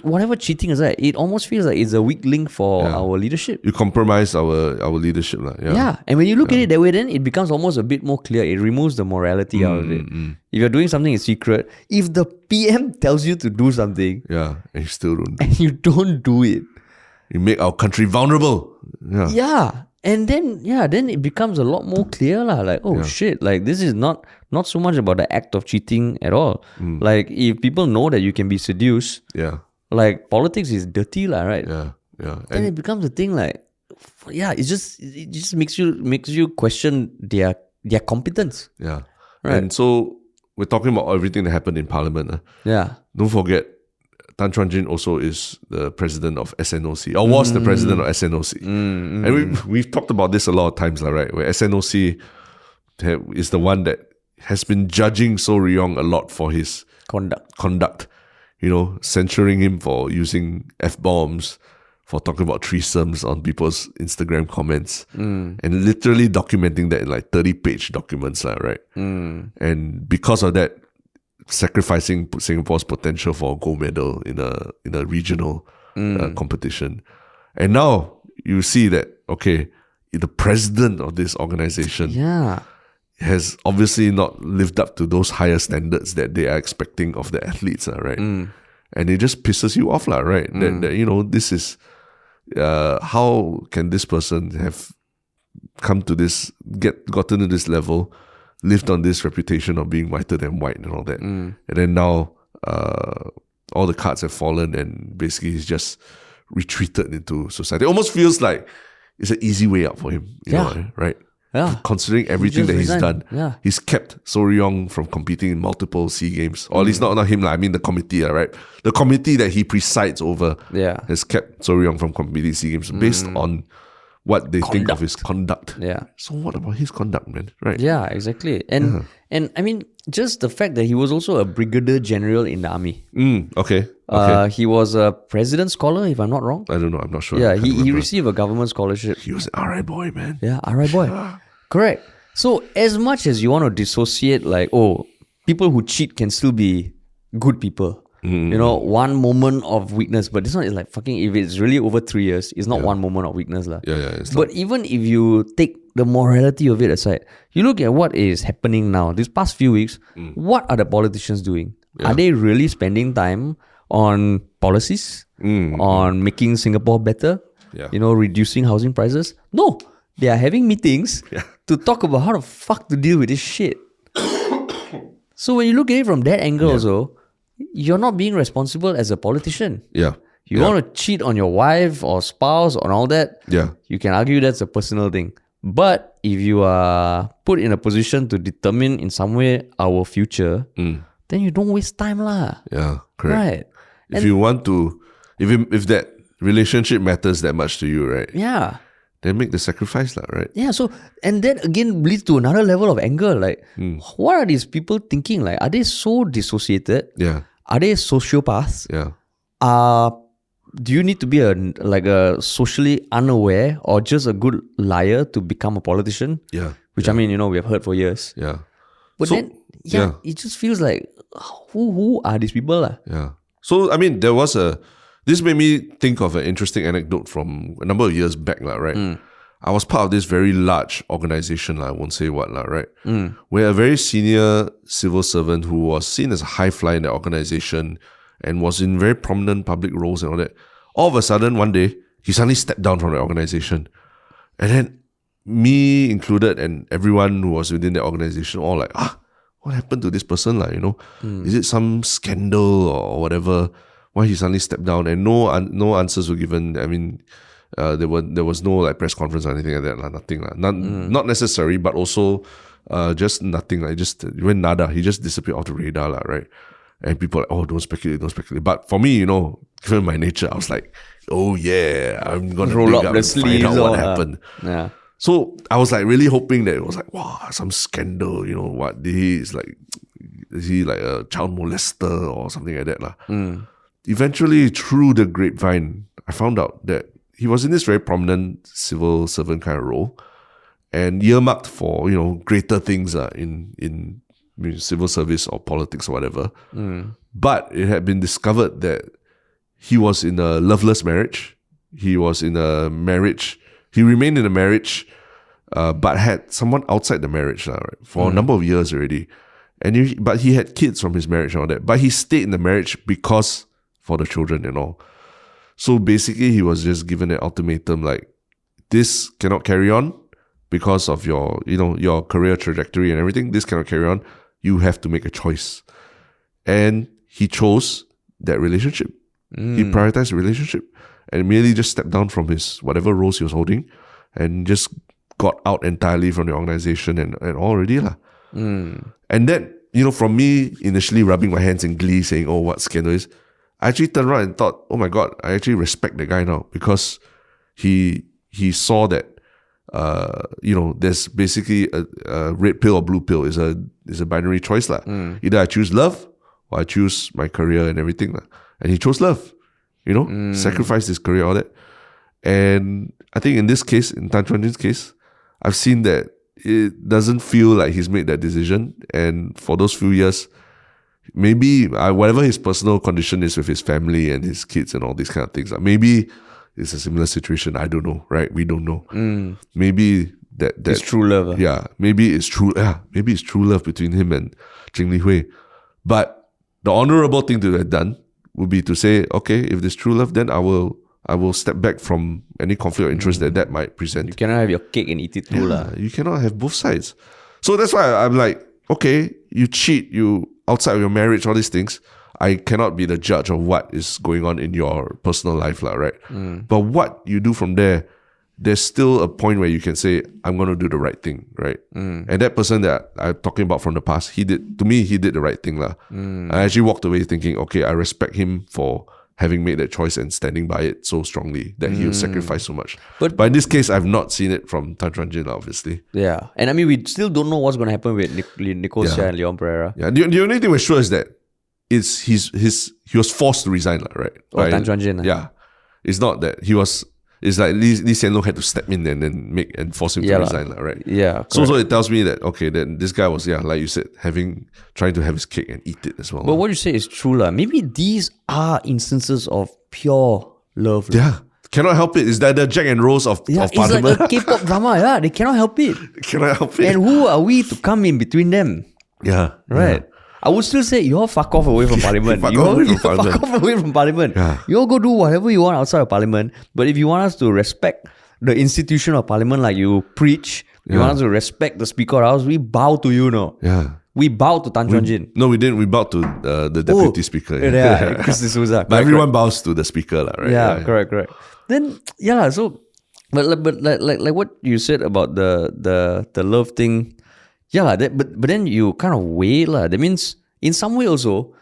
whatever cheating is, it almost feels like it's a weak link for our leadership. You compromise our leadership. Yeah. And when you look at it that way, then it becomes almost a bit more clear. It removes the morality out of it. If you're doing something in secret, if the PM tells you to do something, and you still don't, and you don't do it, you make our country vulnerable. Yeah. And then it becomes a lot more clear like, shit, like this is not so much about the act of cheating at all. Like if people know that you can be seduced, like politics is dirty right? Then it becomes a thing like, it just makes you question their competence. Right. And so we're talking about everything that happened in Parliament. Don't forget, Tan Chuan-Jin also is the president of SNOC, or was the president of SNOC. And we've talked about this a lot of times, right? Where SNOC is the one that has been judging So Ryong a lot for his conduct. Censuring him for using F-bombs, for talking about threesomes on people's Instagram comments, and literally documenting that in like 30-page documents, right? And because of that, sacrificing Singapore's potential for a gold medal in a regional competition. And now you see that, the president of this organization has obviously not lived up to those higher standards that they are expecting of the athletes, right? And it just pisses you off, right? That this is, how can this person have come to this, gotten to this level, lived on this reputation of being whiter than white and all that. And then now all the cards have fallen and basically he's just retreated into society. It almost feels like it's an easy way out for him, you know, right? Yeah. Considering everything that he's done. Yeah. He's kept So Ryong from competing in multiple SEA Games. Or at least not him, I mean the committee, right? The committee that he presides over has kept So Ryong from competing in SEA Games based on what they think of his conduct. Yeah. So what about his conduct, man? Right. Yeah, exactly. And I mean, just the fact that he was also a brigadier general in the army. Okay. He was a president scholar, if I'm not wrong. I don't know. I'm not sure. Yeah, he received a government scholarship. He was an RI boy, man. Yeah, RI boy. Correct. So as much as you want to dissociate, like, people who cheat can still be good people. One moment of weakness, but this one is like fucking, if it's really over 3 years, it's not one moment of weakness. But even if you take the morality of it aside, you look at what is happening now, these past few weeks, what are the politicians doing? Are they really spending time on policies, on making Singapore better? Yeah. Reducing housing prices? No, they are having meetings to talk about how the fuck to deal with this shit. So when you look at it from that angle also, you're not being responsible as a politician. Yeah. You want to cheat on your wife or spouse or all that, you can argue that's a personal thing. But if you are put in a position to determine in some way our future, then you don't waste time lah. Yeah, correct. Right. If you want to, if that relationship matters that much to you, right? Yeah. Then make the sacrifice lah, right? Yeah, so, and that again leads to another level of anger. Like, what are these people thinking? Like, are they so dissociated? Yeah. Are they sociopaths? Yeah. Do you need to be a socially unaware or just a good liar to become a politician? Yeah. Which I mean, we have heard for years. Yeah. But then, it just feels like, who are these people lah? Yeah. So, I mean, this made me think of an interesting anecdote from a number of years back, right? I was part of this very large organization, I won't say what, right? Where a very senior civil servant who was seen as a high flyer in the organization and was in very prominent public roles and all that, all of a sudden, one day, he suddenly stepped down from the organization. And then me included and everyone who was within the organization all like, what happened to this person? Is it some scandal or whatever? Why he suddenly stepped down? And no answers were given. I mean, there was no press conference or anything like that. Nothing. Not necessary, but also just nothing. Just went nada. He just disappeared off the radar, right? And people are like, don't speculate. But for me, given my nature, I was like, oh yeah, I'm gonna roll up the and sleeves find out what happened. Yeah. So I was like really hoping that it was like, wow, some scandal. What is he like a child molester or something like that, lah? Eventually, through the grapevine, I found out that he was in this very prominent civil servant kind of role and earmarked for, greater things in civil service or politics or whatever. But it had been discovered that he was in a loveless marriage. He was in a marriage. He remained in a marriage, but had someone outside the marriage right, for a number of years already. But he had kids from his marriage and all that. But he stayed in the marriage because for the children and all. So basically, he was just given an ultimatum like, this cannot carry on because of your, your career trajectory and everything. This cannot carry on. You have to make a choice. And he chose that relationship. He prioritized the relationship and immediately just stepped down from his whatever roles he was holding and just got out entirely from the organization and all already lah. And then, from me initially rubbing my hands in glee saying, oh, what scandal is, I actually turned around and thought, oh my God, I actually respect the guy now because he saw that there's basically a red pill or blue pill is a binary choice lah. Either I choose love or I choose my career and everything lah. And he chose love, sacrificed his career, all that. And I think in this case, in Tan Chuan-Jin's case, I've seen that it doesn't feel like he's made that decision. And for those few years, maybe whatever his personal condition is with his family and his kids and all these kind of things, maybe it's a similar situation. I don't know, right? We don't know. Maybe that it's true love. Yeah, maybe it's true. Yeah, maybe it's true love between him and Cheng Li Hui. But the honorable thing to have done would be to say, okay, if there's true love, then I will step back from any conflict of interest that might present. You cannot have your cake and eat it too lah. You cannot have both sides. So that's why I'm like, okay, you cheat, you outside of your marriage, all these things. I cannot be the judge of what is going on in your personal life, right? But what you do from there, there's still a point where you can say, I'm going to do the right thing, right? And that person that I'm talking about from the past, he did the right thing. I actually walked away thinking, okay, I respect him for having made that choice and standing by it so strongly that he'll sacrifice so much. But in this case, I've not seen it from Tan Chuan-Jin, obviously. Yeah. And I mean, we still don't know what's going to happen with Nicole, Seah and Leon Perera. Yeah. The only thing we're sure is that he was forced to resign, right? Oh, Tan Chuan-Jin. Yeah. It's not that he was... It's like Lee Hsien Loong had to step in and then force him to resign, right? Yeah. So it tells me that, okay, then this guy was, like you said, trying to have his cake and eat it as well. But what you say is true lah. Maybe these are instances of pure love. Yeah. Cannot help it. Is that the Jack and Rose of Parliament? It's like a K-pop drama. They cannot help it. Cannot help it. And who are we to come in between them? Yeah. Right. Yeah. I would still say you all fuck off away from Parliament. Fuck You off all away from Parliament. fuck off away from Parliament. Yeah. You all go do whatever you want outside of Parliament. But if you want us to respect the institution of Parliament like you preach, you want us to respect the Speaker of the House, we bow to you, no? Yeah. We bow to Tan Chuan-Jin. No, we didn't. We bowed to the Deputy Speaker. Yeah, Chris D'Souza. But everyone bows to the Speaker, right? Yeah, correct. Then, yeah, so, but like what you said about the love thing, yeah, but then you kind of weigh, that means in some way also,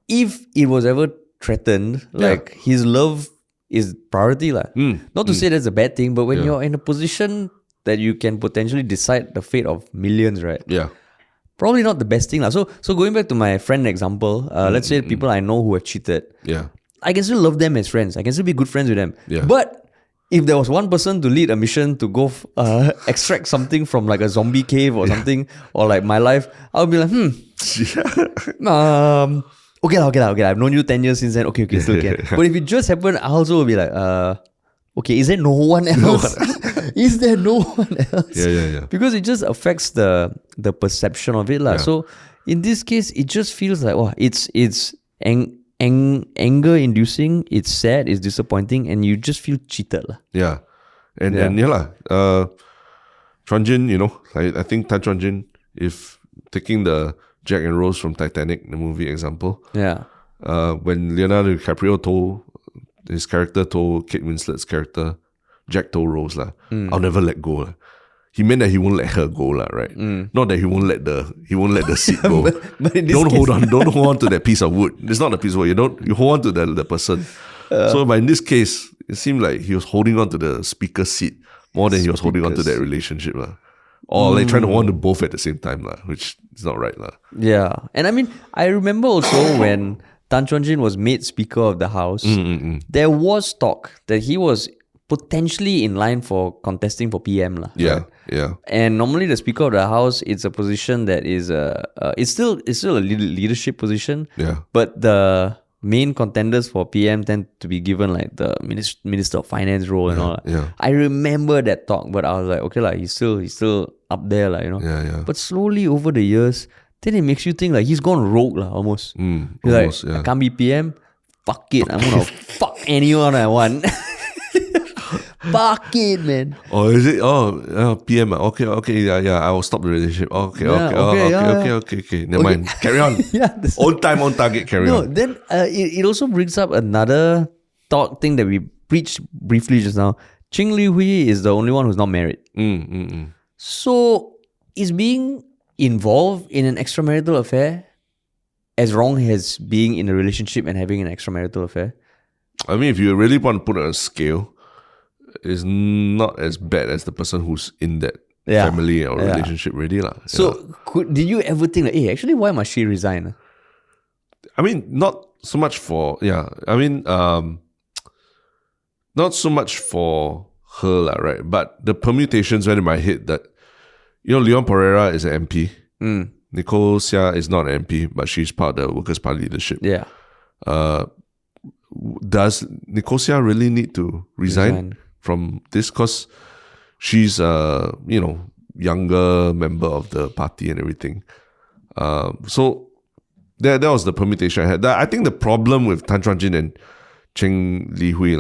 if it was ever threatened, like his love is priority. Not to say that's a bad thing, but when you're in a position that you can potentially decide the fate of millions, right? Yeah. Probably not the best thing. So going back to my friend example, let's say people I know who have cheated. Yeah. I can still love them as friends. I can still be good friends with them. Yeah. But if there was one person to lead a mission to go extract something from like a zombie cave or something, or like my life, I would be like, okay, I've known you 10 years since then. Okay, still can. But if it just happened, I also would be like, okay, is there no one else? Is there no one else? Yeah. Because it just affects the perception of it. Yeah. So in this case, it just feels like, it's anger inducing, it's sad, it's disappointing, and you just feel cheated. Yeah. And Chuan-Jin, I think Tan Chuan-Jin, if taking the Jack and Rose from Titanic, the movie example, when Leonardo DiCaprio told his character, told Kate Winslet's character, Jack told Rose, I'll never let go. He meant that he won't let her go, right? Not that he won't let the seat go. but in this don't case, hold on to that piece of wood. It's not a piece of wood. You hold on to the person. So, but in this case, it seemed like he was holding on to the speaker's seat more than he was holding on to that relationship, or like trying to hold on to both at the same time, which is not right, Yeah, and I mean, I remember also when Tan Chuan-Jin was made Speaker of the House, there was talk that he was potentially in line for contesting for PM. Yeah. And normally the Speaker of the House, it's a position that is it's still a leadership position. Yeah. But the main contenders for PM tend to be given like the Minister of Finance role and all that. Yeah. I remember that talk, but I was like, okay, he's still up there, Yeah. But slowly over the years, then it makes you think like he's gone rogue, almost. Almost, I can't be PM. Fuck it, I'm gonna fuck anyone I want. Fuck it, man. Oh, is it? Oh, PM. Okay. Yeah. I will stop the relationship. Okay. Never mind. Carry on. On time, on target. Carry on. Then it also brings up another thing that we preached briefly just now. Cheng Li Hui is the only one who's not married. So is being involved in an extramarital affair as wrong as being in a relationship and having an extramarital affair? I mean, if you really want to put on a scale, it's not as bad as the person who's in that family or relationship already. So did you ever think like, hey, actually, why must she resign? I mean, not so much for, not so much for her, right? But the permutations went in my head that, Leon Perera is an MP. Nicole Seah is not an MP, but she's part of the Workers' Party leadership. Yeah. Does Nicole Seah really need to resign from this? Because she's a, younger member of the party and everything. So that was the permutation I had. I think the problem with Tan Chuan-Jin and Cheng Li Hui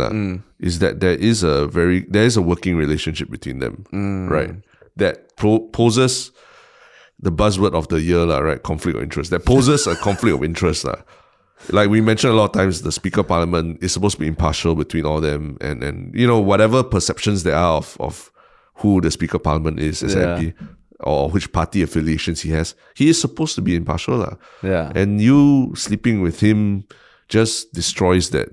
is that there is a working relationship between them, right? That poses the buzzword of the year, right? Conflict of interest. That poses a conflict of interest, Like we mentioned a lot of times, the Speaker of Parliament is supposed to be impartial between all them, and whatever perceptions there are of who the Speaker of Parliament is as MP or which party affiliations he has, he is supposed to be impartial, And you sleeping with him just destroys that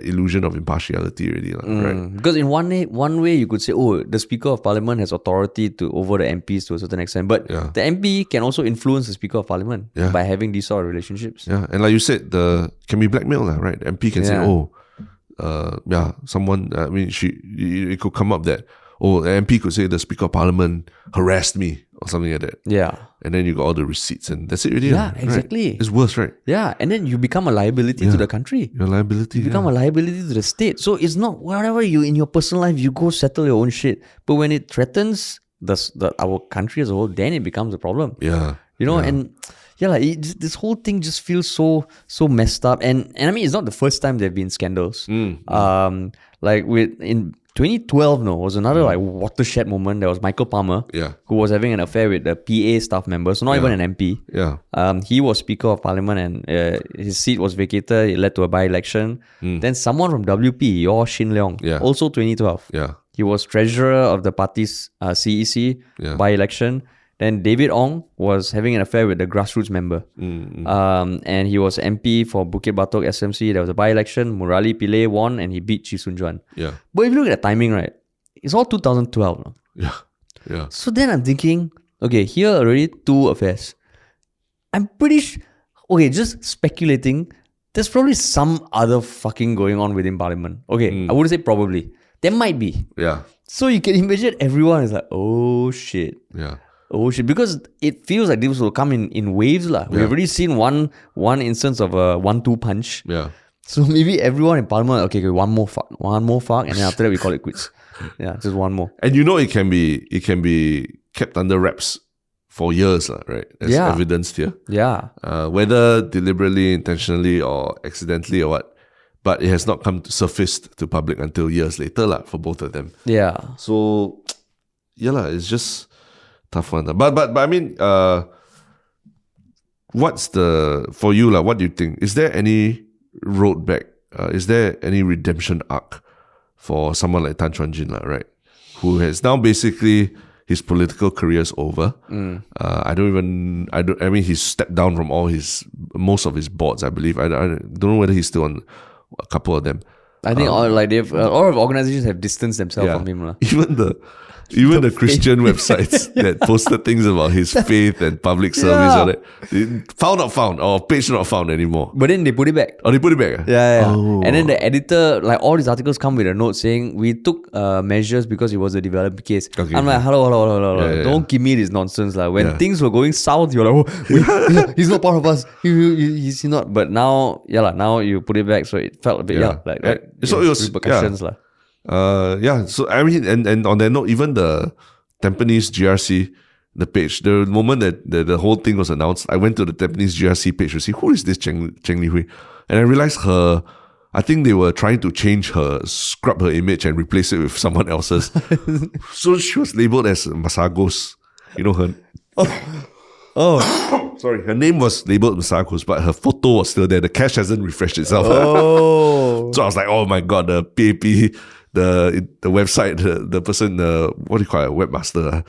illusion of impartiality already, right? Because in one way you could say, the Speaker of Parliament has authority over the MPs to a certain extent, but the MP can also influence the Speaker of Parliament by having these sort of relationships. Yeah, and like you said, can be blackmail, right? The MP can say, someone. I mean, it could come up that the MP could say the Speaker of Parliament harassed me or something like that. Yeah. And then you got all the receipts and that's it already. Yeah, right? exactly. It's worse, right? Yeah, and then you become a liability to the country. You're a liability. You become a liability to the state. So it's not whatever you in your personal life, you go settle your own shit. But when it threatens our country as a whole, then it becomes a problem. Yeah. And this whole thing just feels so messed up. And I mean, it's not the first time there have been scandals. Like in 2012, was another like watershed moment. There was Michael Palmer, who was having an affair with a PA staff member, so not even an MP. He was Speaker of Parliament, and his seat was vacated. It led to a by-election. Then someone from WP, Yaw Shin Leong, also 2012. He was treasurer of the party's CEC by-election. Then David Ong was having an affair with the grassroots member. And he was MP for Bukit Batok SMC. There was a by-election. Murali Pillay won and he beat Chee Soon Juan. But if you look at the timing, right, it's all 2012. No? So then I'm thinking, okay, here are already 2 affairs. I'm pretty just speculating, there's probably some other fucking going on within Parliament. Okay, I wouldn't say probably. There might be. So you can imagine everyone is like, oh shit. Oh shit, because it feels like this will come in waves. We've already seen one instance of a 1-2 punch. So maybe everyone in Parliament, okay, one more fuck, and then after that we call it quits. Just one more. And it can be kept under wraps for years, right? As evidenced here. Whether deliberately, intentionally, or accidentally or what. But it has not come surfaced to public until years later for both of them. So, it's just tough one. But I mean, what's for you, what do you think? Is there any road back? Is there any redemption arc for someone like Tan Chuan-Jin, right? Who has now basically his political career's over. I mean, he's stepped down from most of his boards, I believe. I don't know whether he's still on a couple of them. I think all of organizations have distanced themselves from him. Even the Christian websites that posted things about his faith and public service, all that, not found, or page not found anymore. But then they put it back. Oh, they put it back? Oh. And then the editor, all these articles come with a note saying, we took measures because it was a developed case. Okay. I'm like, hello. Don't give me this nonsense. When things were going south, you're like, he's not part of us. He's not. But now, now you put it back, so it felt a bit, so it was repercussions. So I mean, and on that note, even the Tampines GRC, the page, the moment that the whole thing was announced, I went to the Tampines GRC page to see who is this Cheng Li Hui, and I realized I think they were trying to scrub her image and replace it with someone else's. So she was labeled as Masagos, her. Sorry, her name was labeled Masagos, but her photo was still there. The cache hasn't refreshed itself. So I was like, oh my god, the PAP, the website, the person, what do you call it, webmaster.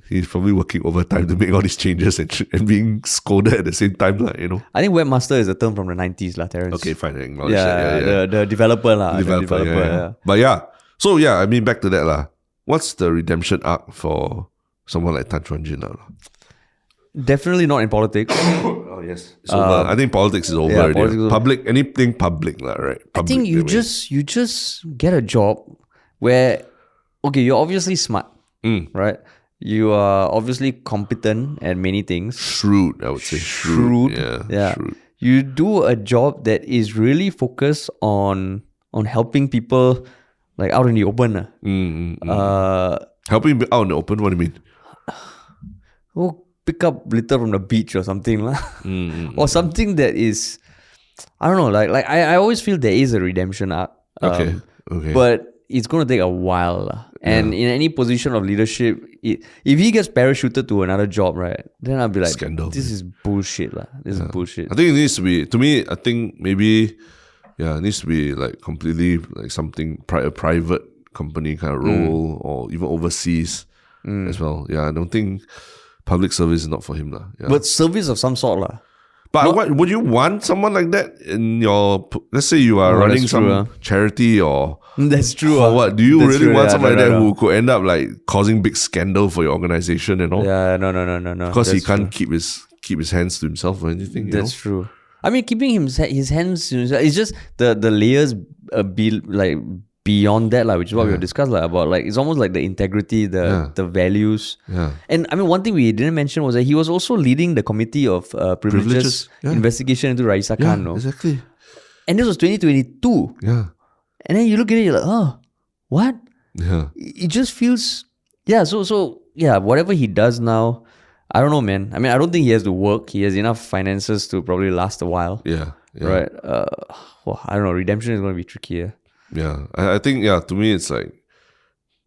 He's probably working overtime to make all these changes and being scolded at the same time. I think webmaster is a term from the 90s, Terrence. Okay, fine, I acknowledge that. The developer. But so I mean, back to that. What's the redemption arc for someone like Tan Chuan-Jin? Definitely not in politics. Oh yes, it's over. I think politics is over already. Public, anything public, right? Public, I think you just get a job where, okay, you're obviously smart, right? You are obviously competent at many things. Shrewd, I would say. Shrewd. Yeah. Shrewd. You do a job that is really focused on helping people out in the open. Helping out in the open. What do you mean? Pick up litter from the beach or something or something that is, I don't know, I always feel there is a redemption arc. Okay. But it's going to take a while. And in any position of leadership, if he gets parachuted to another job, right, then I'll be like, scandal. This is bullshit. This is bullshit. I think it needs to be, to me, I think maybe, it needs to be completely something, a private company kind of role or even overseas as well. I don't think public service is not for him. But service of some sort. But would you want someone like that in your, let's say you are running some charity or... That's true. Or what? Do you really want someone like that who could end up causing big scandal for your organization and all? No. Because he can't keep his hands to himself or anything. That's true. I mean, keeping his hands to himself, it's just the layers beyond that, which is what we discussed about. It's almost like the integrity, the values. And I mean, one thing we didn't mention was that he was also leading the committee of privileges investigation into Raisa Khan. No? Exactly. And this was 2022. And then you look at it, you're like, what? It just feels, so whatever he does now, I don't know, man. I mean, I don't think he has to work. He has enough finances to probably last a while. Yeah. Right? Well, I don't know. Redemption is going to be trickier. Yeah. I think, to me, it's like,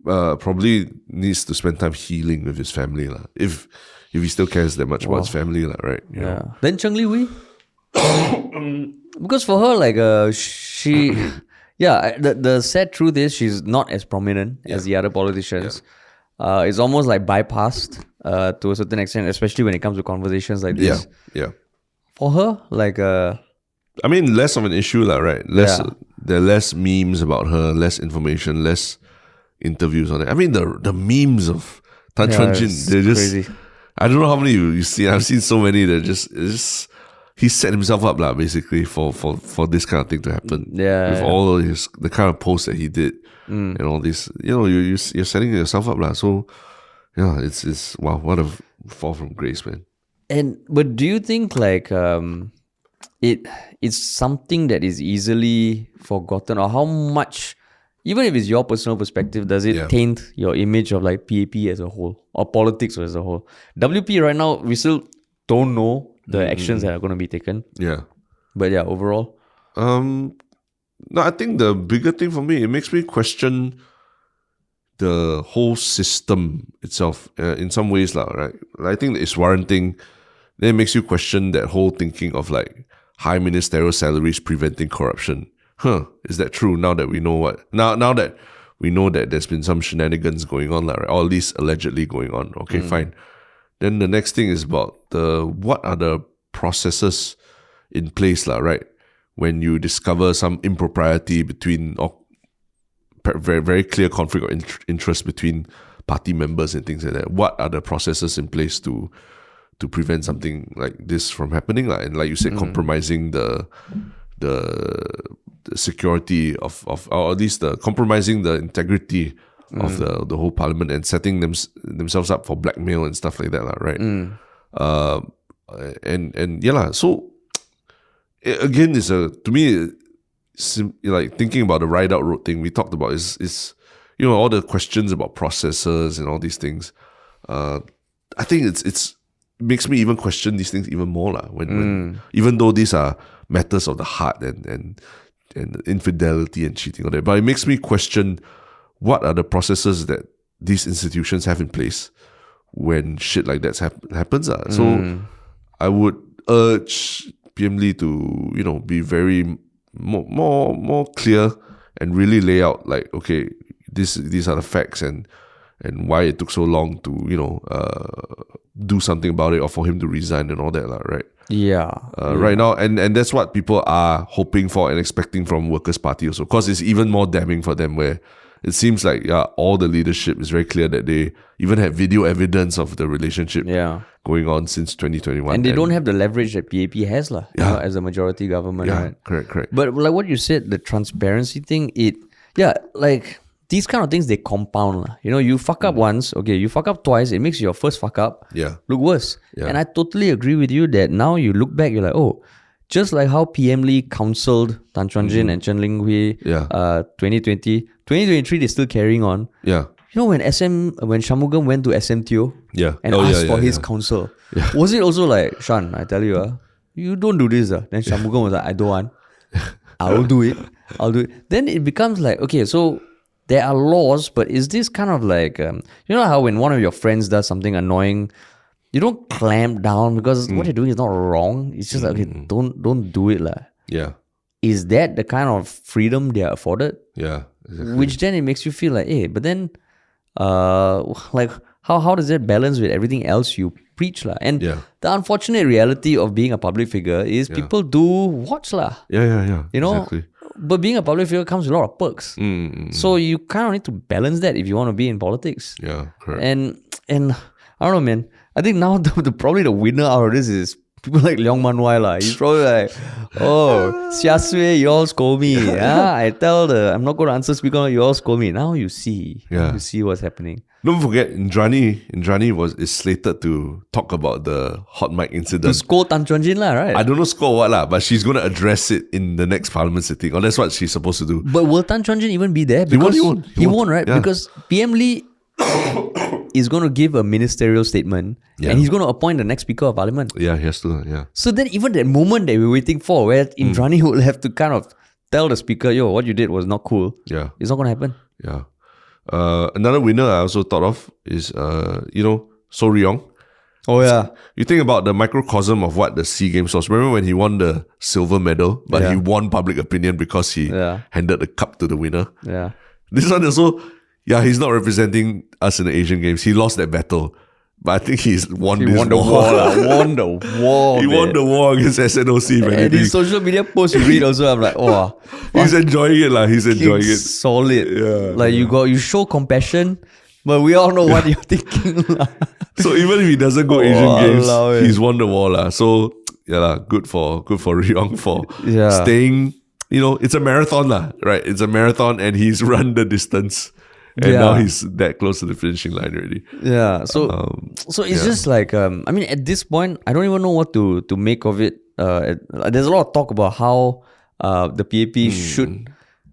probably needs to spend time healing with his family. If he still cares that much about his family, right? You know? Then Cheng Li Wei? Because for her, like, she... the sad truth is she's not as prominent as the other politicians. It's almost like bypassed to a certain extent, especially when it comes to conversations like this. Yeah. For her, like... I mean, less of an issue, right? There are less memes about her, less information, less interviews on it. I mean, the memes of Chuan-Jin, they're just crazy. I don't know how many you see. I've seen so many that just he set himself up basically for this kind of thing to happen. With all of the kind of posts that he did and all this, you're setting yourself up So it's wow, what a fall from grace, man. But do you think like it's something that is easily forgotten, or how much, even if it's your personal perspective, does it taint your image of like PAP as a whole or politics as a whole? WP right now, we still don't know the actions that are going to be taken. Yeah. But overall. No, I think the bigger thing for me, it makes me question the whole system itself in some ways, right? I think it's warranting. Then it makes you question that whole thinking of like high ministerial salaries preventing corruption. Is that true now that we know what? Now that we know that there's been some shenanigans going on, right? Or at least allegedly going on. Okay, fine. Then the next thing is about what are the processes in place, right? When you discover some impropriety between, or very, very clear conflict of interest between party members and things like that. What are the processes in place to prevent something like this from happening? And like you said, compromising the security of or at least compromising the integrity of the whole parliament and setting themselves up for blackmail and stuff like that, right? So again, it's to me, like thinking about the ride out road thing we talked about is all the questions about processes and all these things. I think it makes me even question these things even more when even though these are matters of the heart and infidelity and cheating on that, but it makes me question what are the processes that these institutions have in place when shit like that happens. So I would urge PM Lee to be very more clear and really lay out like, okay, these are the facts and why it took so long to do something about it, or for him to resign and all that, right? Right now, and that's what people are hoping for and expecting from Workers' Party also, because it's even more damning for them, where it seems like all the leadership is very clear that they even have video evidence of the relationship going on since 2021. And they don't have the leverage that PAP has as a majority government. Yeah, right? correct. But like what you said, the transparency thing, like these kind of things, they compound. You fuck up once, okay, you fuck up twice, it makes your first fuck up look worse. And I totally agree with you that now you look back, you're like, oh, just like how PM Lee counseled Tan Chuan-Jin and Chen Ling-Hui 2020, 2023, they're still carrying on. When Shanmugam went to SMTO and asked for his counsel, was it also like, Shan, I tell you, you don't do this. Then Shanmugam was like, I don't want. I'll do it. Then it becomes like, okay, so there are laws, but is this kind of like, how when one of your friends does something annoying, you don't clamp down because what you're doing is not wrong. It's just like, okay, don't do it. Is that the kind of freedom they are afforded? Yeah, exactly. Which then it makes you feel like, hey, but then, like, how does that balance with everything else you preach? And the unfortunate reality of being a public figure is people do watch. Yeah. Exactly. But being a public figure comes with a lot of perks. So you kind of need to balance that if you want to be in politics. Yeah, correct. And I don't know, man. I think now probably the winner out of this is people like Leong Man Wai. He's probably like, oh, Seah Sui, you all scold me. I tell I'm not going to answer speaker, you all scold me. Now you see. You see what's happening. Don't forget, Indrani is slated to talk about the hot mic incident. To scold Tan Chuan-Jin, right? I don't know scold what, but she's going to address it in the next parliament sitting, or that's what she's supposed to do. But will Tan Chuan-Jin even be there? He won't, right? Yeah. Because PM Lee is going to give a ministerial statement and he's going to appoint the next Speaker of Parliament. Yeah, he has to. Yeah. So then even that moment that we're waiting for, where Indrani will have to kind of tell the Speaker, yo, what you did was not cool. Yeah. It's not going to happen. Yeah. Another winner I also thought of is, So Ryong. Oh, yeah. You think about the microcosm of what the SEA Games was. Remember when he won the silver medal, but he won public opinion because he handed the cup to the winner? Yeah. This one also, he's not representing us in the Asian Games. He lost that battle. But I think he won the war. Won the war. He won the war against SNOC. And his social media posts you read also, I'm like, oh. He's enjoying it. He's enjoying it. Solid. Yeah. Like you show compassion, but we all know what you're thinking. So even if he doesn't go Asian Games, he's won the war. So good for Ryong for staying. It's a marathon right? It's a marathon and he's run the distance. And now he's that close to the finishing line already. Yeah. So it's just like at this point, I don't even know what to make of it. There's a lot of talk about how the PAP should,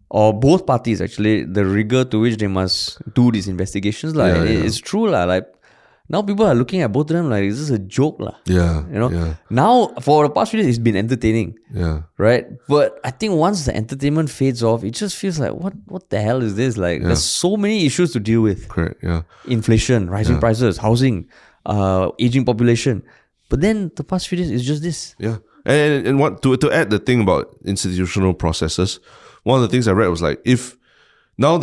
or both parties actually, the rigor to which they must do these investigations. It's true. Like now people are looking at both of them like, is this a joke? Now for the past few days, it's been entertaining. Yeah. Right? But I think once the entertainment fades off, it just feels like, what the hell is this? Like there's so many issues to deal with. Correct, yeah. Inflation, rising prices, housing, aging population. But then the past few days is just this. Yeah. And what to add the thing about institutional processes, one of the things I read was like, if now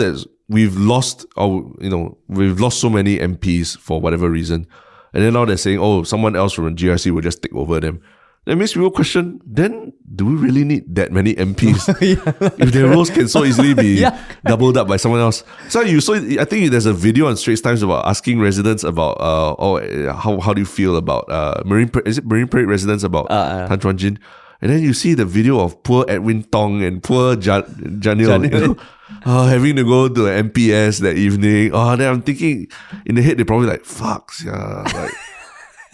we've lost so many MPs for whatever reason, and then now they're saying, oh, someone else from the GRC will just take over them. That makes people question, then do we really need that many MPs? If their roles can so easily be doubled up by someone else. So I think there's a video on Straits Times about asking residents about how do you feel about Marine Parade residents about Chuan-Jin? And then you see the video of poor Edwin Tong and poor Janil. Having to go to an MPS that evening. Then I'm thinking in the head they're probably like, fuck,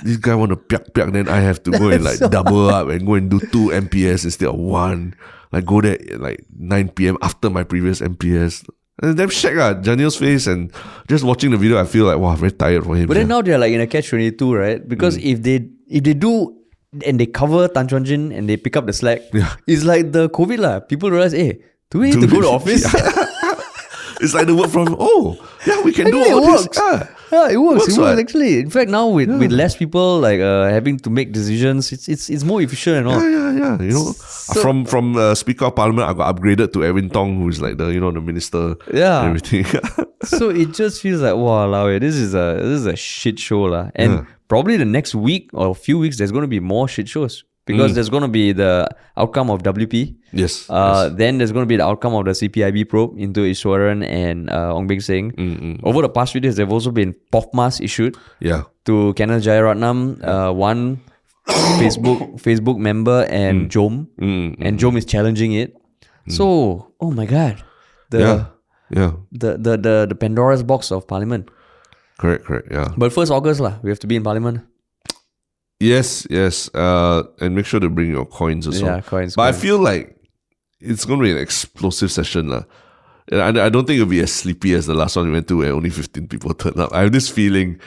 this guy want to piak, then I have to go and double up and go and do 2 MPS instead of 1. Like go there at 9 p.m. after my previous MPS. And damn shag Janil's face, and just watching the video I feel like, wow, very tired for him. But then now they're in a catch-22, right? Because if they do and they cover Tan Chuan-Jin and they pick up the slack, it's like the COVID People realize, hey, do we need to go to office? It's like the work from, we can do all this. It works. It works actually. In fact, now with less people having to make decisions, it's more efficient and all. Yeah. From Speaker of Parliament, I got upgraded to Edwin Tong, who's like the minister. Yeah. And everything. So it just feels like, wow, this is a shit show and probably the next week or a few weeks there's going to be more shit shows. Because there's going to be the outcome of WP. Yes. Then there's going to be the outcome of the CPIB probe into Iswaran and Ong Beng Seng. Over the past few days, there have also been POFMAS issued to Kenneth Jayaratnam, one Facebook member, and Jom. And Jom is challenging it. So, oh my God. The Pandora's box of Parliament. Correct, yeah. But 1st August, we have to be in Parliament. Yes. And make sure to bring your coins as well. Yeah, coins. But I feel like it's going to be an explosive session. And I don't think it'll be as sleepy as the last one we went to where only 15 people turned up. I have this feeling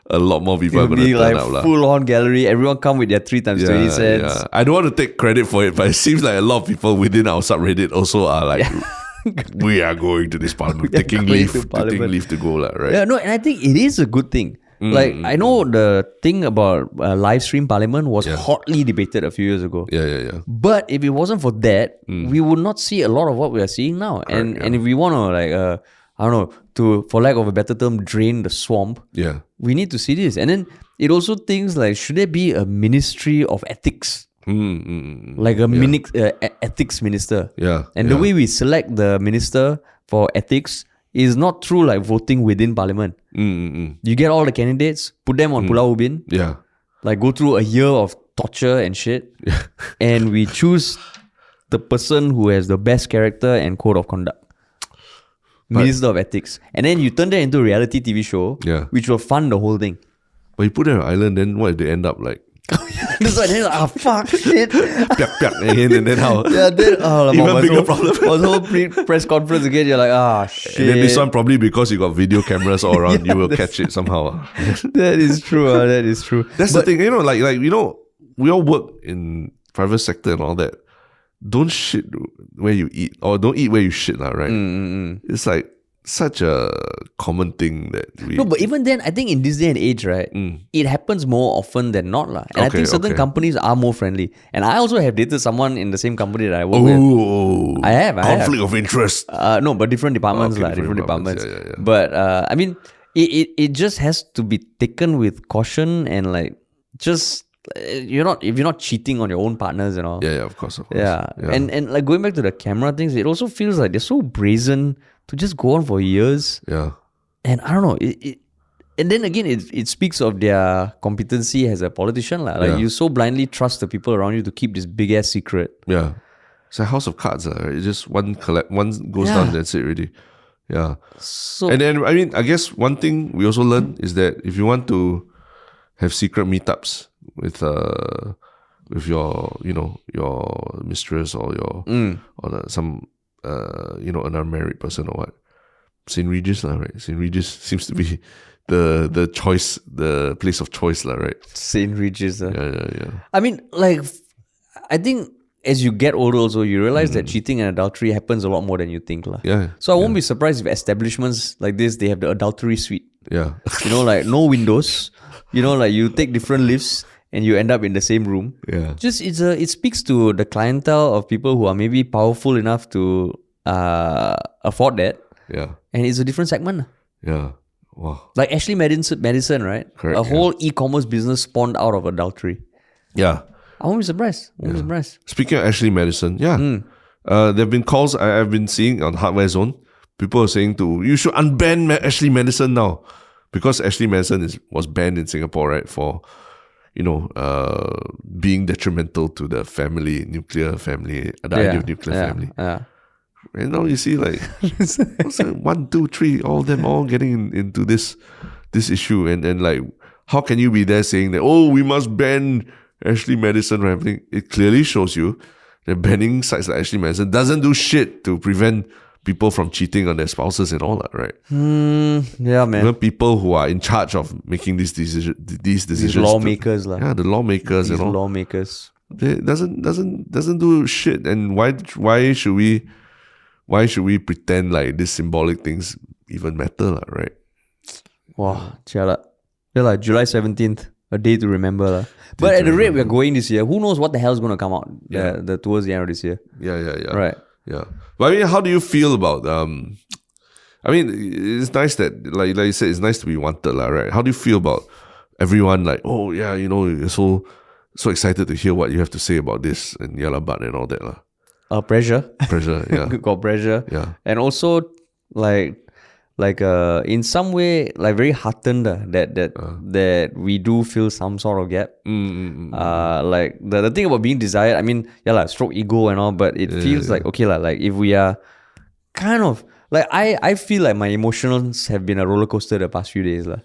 a lot more people are going to turn up. Full-on gallery. Everyone come with their 3 times 20 cents. Yeah. I don't want to take credit for it, but it seems like a lot of people within our subreddit also are like... we are going to this parliament, taking leave to go, right? Yeah, no, and I think it is a good thing. I know the thing about live stream parliament was hotly debated a few years ago. Yeah. But if it wasn't for that, we would not see a lot of what we are seeing now. Correct, and if we want to I don't know, to, for lack of a better term, drain the swamp, we need to see this. And then it also thinks should there be a ministry of ethics? Like a ethics minister. And the way we select the minister for ethics is not through voting within parliament. You get all the candidates, put them on Pulau Ubin. Go through a year of torture and shit. And we choose the person who has the best character and code of conduct. Minister of Ethics. And then you turn that into a reality TV show, which will fund the whole thing. But you put them on an island, then what if they end up That's why then fuck shit. Piak, and then how? Yeah, then Even bigger problem. Was whole press conference again. You're like shit. And then this one probably because you got video cameras all around, you will catch it somehow. That is true. That is true. That's the thing, like we all work in private sector and all that. Don't shit where you eat, or don't eat where you shit, right? It's like such a common thing that we... No, but even then, I think in this day and age, right, it happens more often than not. And I think certain companies are more friendly. And I also have dated someone in the same company that I work with. I have. Conflict of interest. No, but different departments. Different departments. Yeah. But I mean, it just has to be taken with caution and like just... if you're not cheating on your own partners and all. Yeah, of course. Yeah. And like going back to the camera things, it also feels like they're so brazen to just go on for years. Yeah. And I don't know, and then again it speaks of their competency as a politician. Like you so blindly trust the people around you to keep this big ass secret. Yeah. It's a house of cards, right? It's just one goes down, that's it really. Yeah. So, and then I mean, I guess one thing we also learned is that if you want to have secret meetups with your your mistress or your some an unmarried person or what, St. Regis right? St. Regis seems to be the choice, the place of choice right? St. Regis. Yeah. I mean, like, I think as you get older also, you realize that cheating and adultery happens a lot more than you think. Yeah. So I won't be surprised if establishments like this, they have the adultery suite. Yeah. Like no windows. Like you take different lifts and you end up in the same room. Yeah. Just it speaks to the clientele of people who are maybe powerful enough to afford that. Yeah. And it's a different segment. Yeah. Wow. Like Ashley Madison, right? Correct, a whole e-commerce business spawned out of adultery. Yeah. I won't be surprised. Speaking of Ashley Madison, there have been calls I've been seeing on Hardware Zone. People are saying you should unban Ashley Madison now, because Ashley Madison was banned in Singapore, right, for being detrimental to the nuclear family, the idea of nuclear family. Yeah. And now you see like 1, 2, 3, all of them all getting into this issue, and like, how can you be there saying that we must ban Ashley Madison, right? It clearly shows you that banning sites like Ashley Madison doesn't do shit to prevent people from cheating on their spouses and all that, right? Yeah, man. Even people who are in charge of making these decisions. These lawmakers, the lawmakers, these lawmakers. It doesn't do shit. And why should we pretend like these symbolic things even matter, right? Wow, jialat. Yeah, like July 17th, a day to remember. But at the rate we're going this year, who knows what the hell is going to come out towards the end of this year. Yeah. Right. Yeah. But I mean, how do you feel about I mean, it's nice that like you said, it's nice to be wanted, right? How do you feel about everyone like, you're so excited to hear what you have to say about this and but and all that Pressure, yeah. Got pressure, yeah. And also like in some way like very heartened that we do feel some sort of gap. Like the thing about being desired, I mean, stroke ego and all, but it feels like okay like if we are kind of like I feel like my emotions have been a roller coaster the past few days. And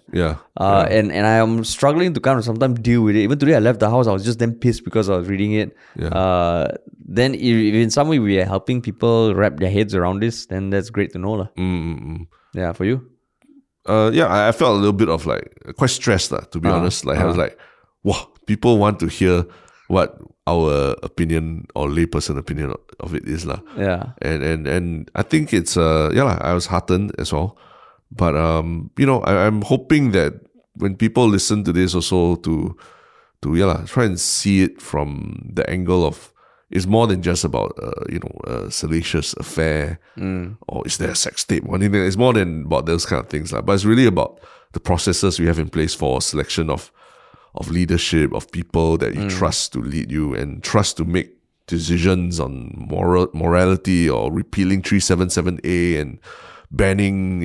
I am struggling to kind of sometimes deal with it. Even today I left the house, I was just damn pissed because I was reading it. Then if in some way we are helping people wrap their heads around this, then that's great to know. Yeah, for you? I felt a little bit of like quite stressed to be honest. Like I was like, wow, people want to hear what our opinion or layperson opinion of it is. Yeah. And I think it's I was heartened as well. But I'm hoping that when people listen to this also to try and see it from the angle of it's more than just about a salacious affair or is there a sex tape or anything. It's more than about those kind of things. But it's really about the processes we have in place for selection of leadership, of people that you trust to lead you and trust to make decisions on morality or repealing 377A and banning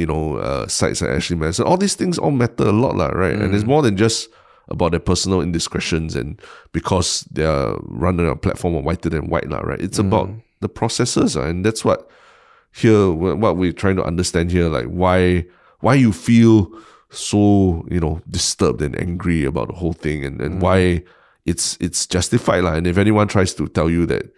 sites like Ashley Madison. All these things all matter a lot, right? And it's more than just about their personal indiscretions and because they are running a platform of whiter than white, right? It's about the processes, and that's what we're trying to understand here, like why you feel so disturbed and angry about the whole thing, and why it's justified lah. And if anyone tries to tell you that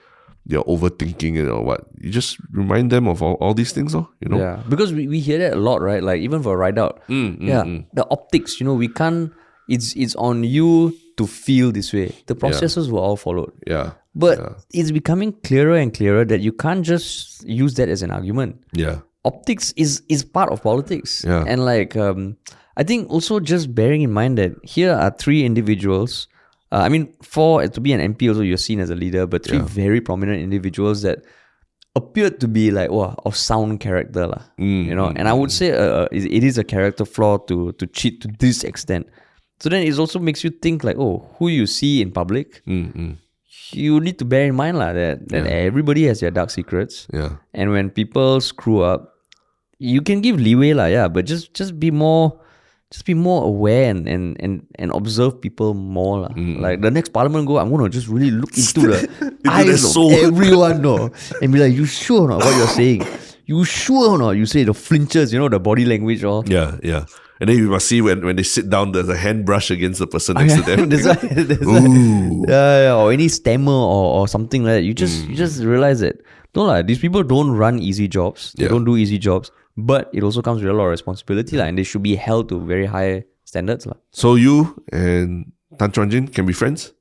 you're overthinking it or what, you just remind them of all these things, you know? Yeah, because we hear that a lot, right? Like even for a ride out, the optics, we can't. It's on you to feel this way. The processes were all followed. Yeah. But it's becoming clearer and clearer that you can't just use that as an argument. Yeah. Optics is part of politics. Yeah. And like, I think also just bearing in mind that here are three individuals. For to be an MP also you're seen as a leader, but three very prominent individuals that appeared to be like, of sound character. And I would say it is a character flaw to cheat to this extent. So then it also makes you think like, who you see in public, you need to bear in mind that everybody has their dark secrets. Yeah. And when people screw up, you can give leeway but just be more aware and observe people more. Like the next parliament I'm gonna just really look into the eyes of everyone and be like, you sure or not what you're saying? You sure or not? You say the flinches, the body language all. Yeah. And then you must see when they sit down, there's a hand brush against the person next to them. Or any stammer or something like that. You just realize that these people don't run easy jobs. They don't do easy jobs. But it also comes with a lot of responsibility and they should be held to very high standards. So you and Tan Chuan-Jin can be friends?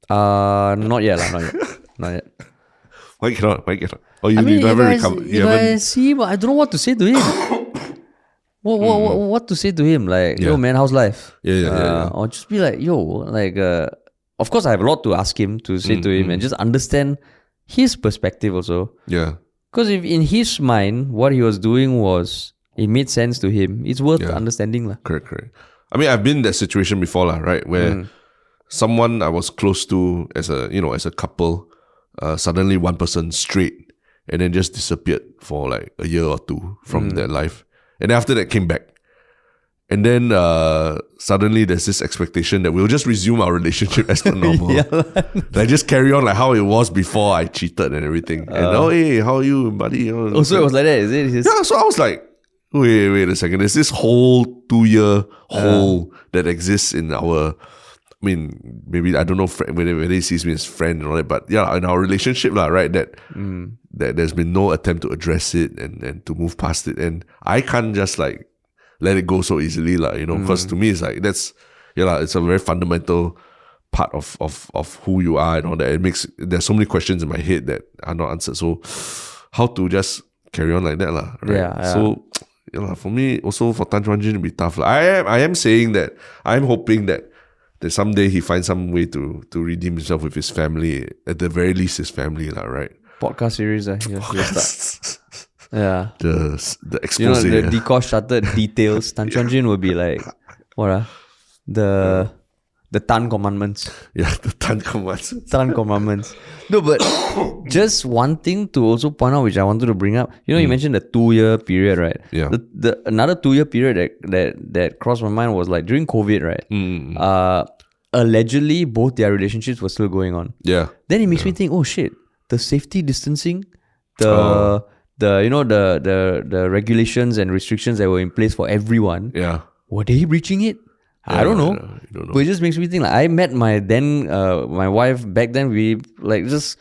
Not yet. Not yet. Why cannot? Oh, you never recovered. I see him, I don't know what to say to him. What to say to him? Like, yo man, how's life? Yeah. Or just be like, of course I have a lot to ask him, to say to him and just understand his perspective also. Yeah. Because if in his mind, what he was doing it made sense to him, it's worth understanding. Correct. I mean, I've been in that situation before, right? Where someone I was close to as a couple, suddenly one person strayed and then just disappeared for like a year or two from their life. And after that came back. And then suddenly there's this expectation that we'll just resume our relationship as per normal. Like just carry on like how it was before I cheated and everything. And hey, how are you, buddy? So it was like that, is it? Yeah, so I was like, wait a second. There's this whole 2-year hole that exists in our, maybe I don't know whether he sees me as friend and all that, but in our relationship, right? That there's been no attempt to address it and to move past it. And I can't just like let it go so easily, because to me it's like it's a very fundamental part of who you are and all that. There's so many questions in my head that are not answered. So how to just carry on like that, right? Yeah. So for me, also for Tan Chuan-Jin, it'll be tough. I am saying that I'm hoping that someday he finds some way to redeem himself with his family, at the very least his family, right? Podcast series, he'll start. Yeah. The expose. The deconstructed details. Tan Chuan-Jin will be like, the Tan Commandments. Yeah, the Tan Commandments. Tan Commandments. No, but just one thing to also point out, which I wanted to bring up. You mentioned the 2-year period, right? Yeah. The another 2-year period that crossed my mind was like during COVID, right? Allegedly, both their relationships were still going on. Yeah. Then it makes me think, oh shit, the safety distancing, the regulations and restrictions that were in place for everyone. Yeah. Were they breaching it? I don't know. You don't know. But it just makes me think, like, I met my wife back then. We like just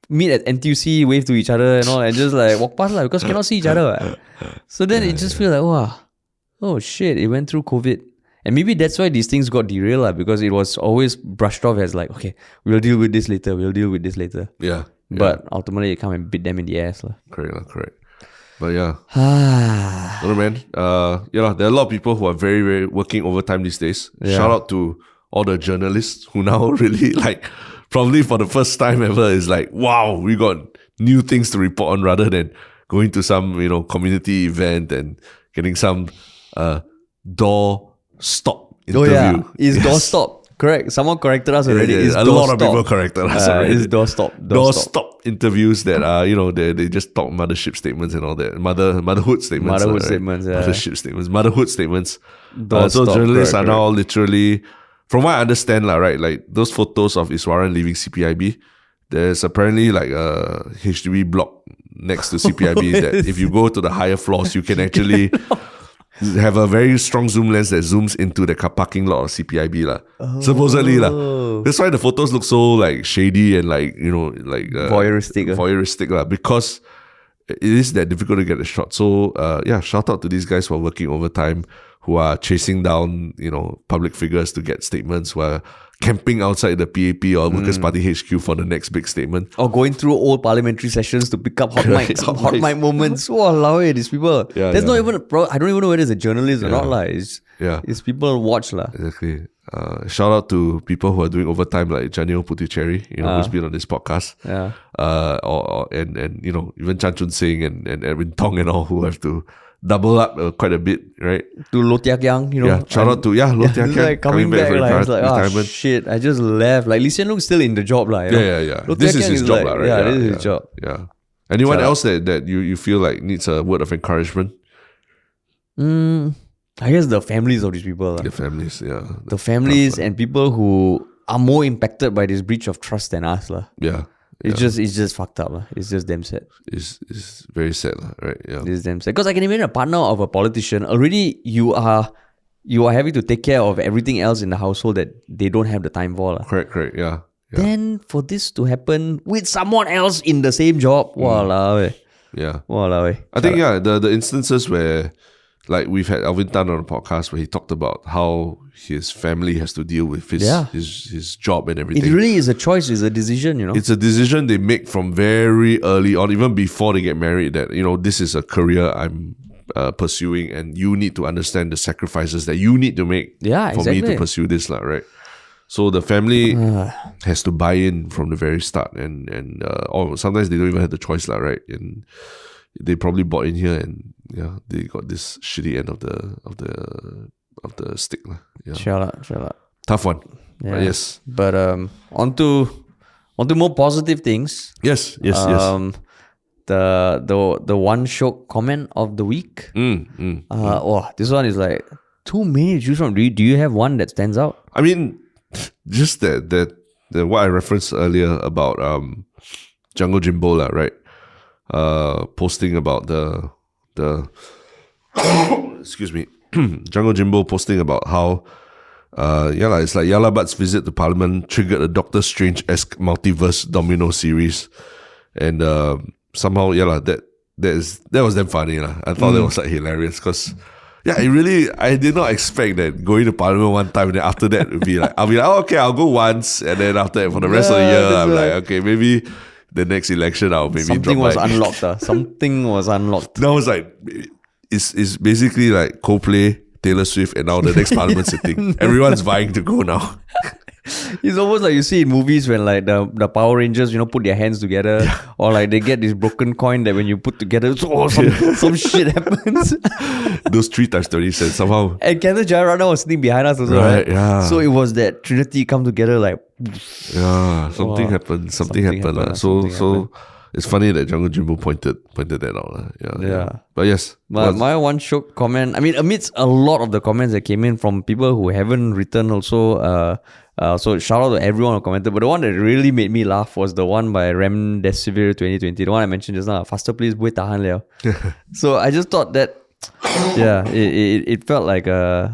meet at NTUC, wave to each other and all, and just like walk past because cannot see each other. So then it just feels like, wow, oh shit, it went through COVID. And maybe that's why these things got derailed, because it was always brushed off as like, okay, we'll deal with this later. Yeah. But ultimately, it come and beat them in the ass. Correct. But yeah. Man. There are a lot of people who are very, very working overtime these days. Yeah. Shout out to all the journalists who now really probably for the first time ever is like, wow, we got new things to report on rather than going to some, community event and getting some door stop interview. Oh yeah, it's door stop. Correct. Someone corrected us already. Yeah, a lot of people corrected us already. It's door stop. Door stop interviews that are, they just talk mothership statements and all that. Motherhood statements. Mothership statements. Motherhood statements. So journalists are now literally, from what I understand, right, like those photos of Iswaran leaving CPIB, there's apparently like a HDB block next to CPIB that if you go to the higher floors, you can actually have a very strong zoom lens that zooms into the parking lot of CPIB lah. Supposedly lah. That's why the photos look so like shady and like voyeuristic lah, because it is that difficult to get a shot. So shout out to these guys who are working overtime, who are chasing down public figures to get statements, who are camping outside the PAP or Workers' Party HQ for the next big statement. Or going through old parliamentary sessions to pick up hot mics, hot mic moments. Walao eh, these people. There's not even I don't even know whether it's a journalist or not lah. It's people watch lah. Exactly. Shout out to people who are doing overtime like Janil Putticherry, who's been on this podcast. And even Chan Chun Sing and Edwin Tong and all, who have to double up quite a bit, right? To Lo Tia Kiang, shout out to Lo Tia Kiang like coming back like, retirement. Shit, I just left. Like Lee Hsien Loong's still in the job lah. This is his job lah, right? This is his job. Yeah. Anyone else that you feel like needs a word of encouragement? I guess the families of these people. The families, the families and people who are more impacted by this breach of trust than us lah. It's just fucked up lah. It's just damn sad. It's very sad lah, right? Yeah. It's damn sad. Because I can imagine a partner of a politician, already you are having to take care of everything else in the household that they don't have the time for lah. Correct, yeah. Then for this to happen with someone else in the same job, walao eh. Yeah. Walao eh. I think the instances where, like, we've had Alvin Tan on the podcast where he talked about how his family has to deal with his job and everything. It really is a choice, it's a decision, It's a decision they make from very early on, even before they get married, that, this is a career I'm pursuing, and you need to understand the sacrifices that you need to make for me to pursue this, right? So the family has to buy in from the very start, and or sometimes they don't even have the choice, right? And they probably bought in here, and they got this shitty end of the stick. Yeah. Sure. Tough one. Yeah. But yes. But on to more positive things. Yes. The one Shiok comment of the week. This one is like too many to choose from. Do you have one that stands out? I mean, just that what I referenced earlier about Jungle Jimbo, right? Posting about the excuse me, Jungle Jimbo posting about how it's like Yala Butt's visit to Parliament triggered a Doctor Strange-esque multiverse domino series, and somehow that was damn funny lah. I thought that was like hilarious because I did not expect that going to Parliament one time and then after that it'd be like I'll be like, oh, okay, I'll go once, and then after that for the rest of the year I'm like, okay, maybe the next election I'll maybe something was unlocked. Something was unlocked. That was like it's basically like Coldplay, Taylor Swift, and now the next Parliament sitting. Everyone's vying to go now. It's almost like you see in movies when like the Power Rangers, put their hands together, or like they get this broken coin that when you put together, some shit happens. Those 3 times 30 cents somehow. And Kenneth Jayarana was sitting behind us also, right? Yeah. So it was that Trinity come together like. Yeah, something happened. Something happened. So it's funny that Jungle Jimbo pointed that out. Yeah. But yes. My one Shiok comment, I mean, amidst a lot of the comments that came in from people who haven't written also, so shout out to everyone who commented, but the one that really made me laugh was the one by Remdesivir 2020, the one I mentioned just now, faster please, buay tahan liao. So I just thought that, it felt like a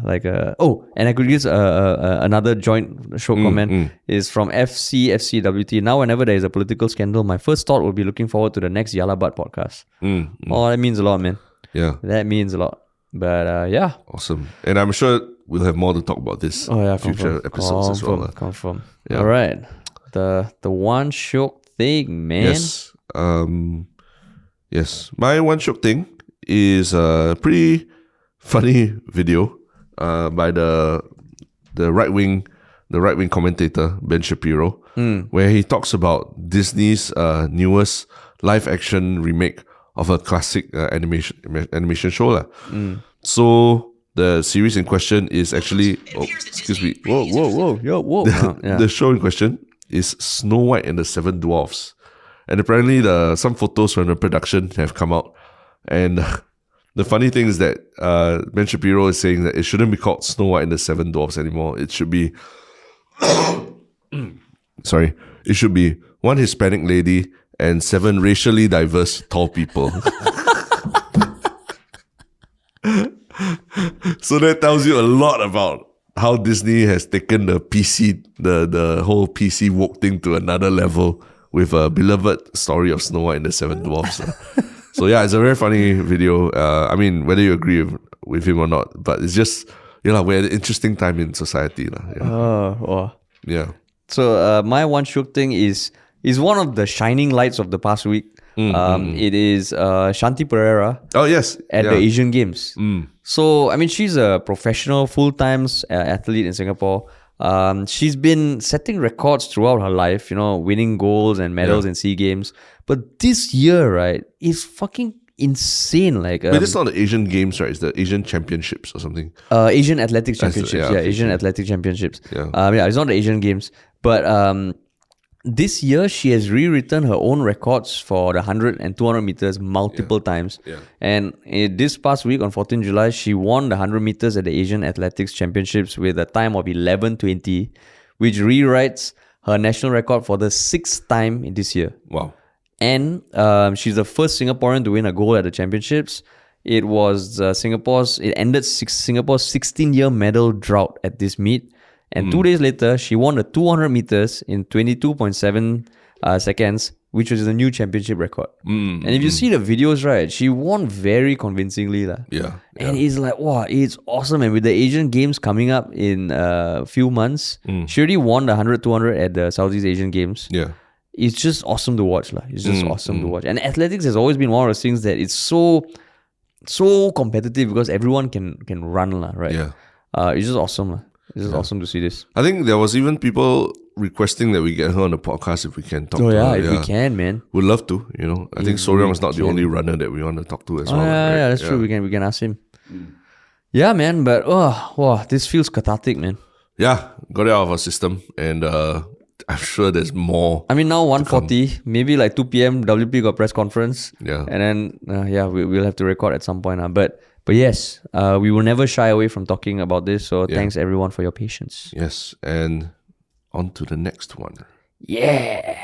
and I could use another joint Shiok comment is from FCWT. Now whenever there is a political scandal, my first thought would be looking forward to the next Yala Butt podcast. Oh, that means a lot, man. Yeah, that means a lot. But awesome. And I'm sure we'll have more to talk about this future episodes as well. Confirm. Yeah. All right, the one Shiok thing, man. Yes. My one Shiok thing is a pretty funny video by the right wing commentator Ben Shapiro, where he talks about Disney's newest live action remake of a classic animation show. So the series in question is actually excuse me. Whoa. The show in question is Snow White and the Seven Dwarfs. And apparently some photos from the production have come out. And the funny thing is that Ben Shapiro is saying that it shouldn't be called Snow White and the Seven Dwarfs anymore. It should be it should be one Hispanic lady and 7 racially diverse tall people. So that tells you a lot about how Disney has taken the PC, the whole PC woke thing to another level with a beloved story of Snow White and the Seven Dwarfs. So yeah, it's a very funny video. I mean, whether you agree with him or not, but it's just, we're at an interesting time in society. Yeah. Wow. Yeah. So my one Shiok thing is one of the shining lights of the past week. It is Shanti Perera. Oh yes, at the Asian Games. So I mean, she's a professional, full-time athlete in Singapore. She's been setting records throughout her life. Winning goals and medals in SEA Games. But this year, right, is fucking insane. Like, but it's not the Asian Games, right? It's the Asian Championships or something. Asian Athletics Championships. Yeah, Asian Athletic Championships. Yeah. It's not the Asian Games, but this year, she has rewritten her own records for the 100 and 200 meters multiple times. Yeah. And this past week, on 14 July, she won the 100 meters at the Asian Athletics Championships with a time of 11:20, which rewrites her national record for the 6th time in this year. Wow. And she's the first Singaporean to win a gold at the championships. It was it ended Singapore's 16-year medal drought at this meet. And 2 days later, she won the 200 meters in 22.7 seconds, which was a new championship record. And if you see the videos, right, she won very convincingly. Yeah. And it's like, wow, it's awesome. And with the Asian Games coming up in a few months, she already won the 100, 200 at the Southeast Asian Games. Yeah. It's just awesome to watch. It's just awesome to watch. And athletics has always been one of those things that it's so competitive because everyone can run, right? Yeah. It's just awesome. It's just awesome to see this. I think there was even people requesting that we get her on the podcast if we can talk to her. Oh yeah, if we can, man. We'd love to, I think Soryang is not the only runner that we want to talk to as well. Yeah, that's true. We can ask him. Yeah, man, but wow, this feels cathartic, man. Yeah, got it out of our system, and I'm sure there's more. I mean, now 1:40, maybe like 2 p.m. WP got press conference. Yeah. And then we'll have to record at some point. But yes, we will never shy away from talking about this. So thanks everyone for your patience. Yes, and on to the next one. Yeah.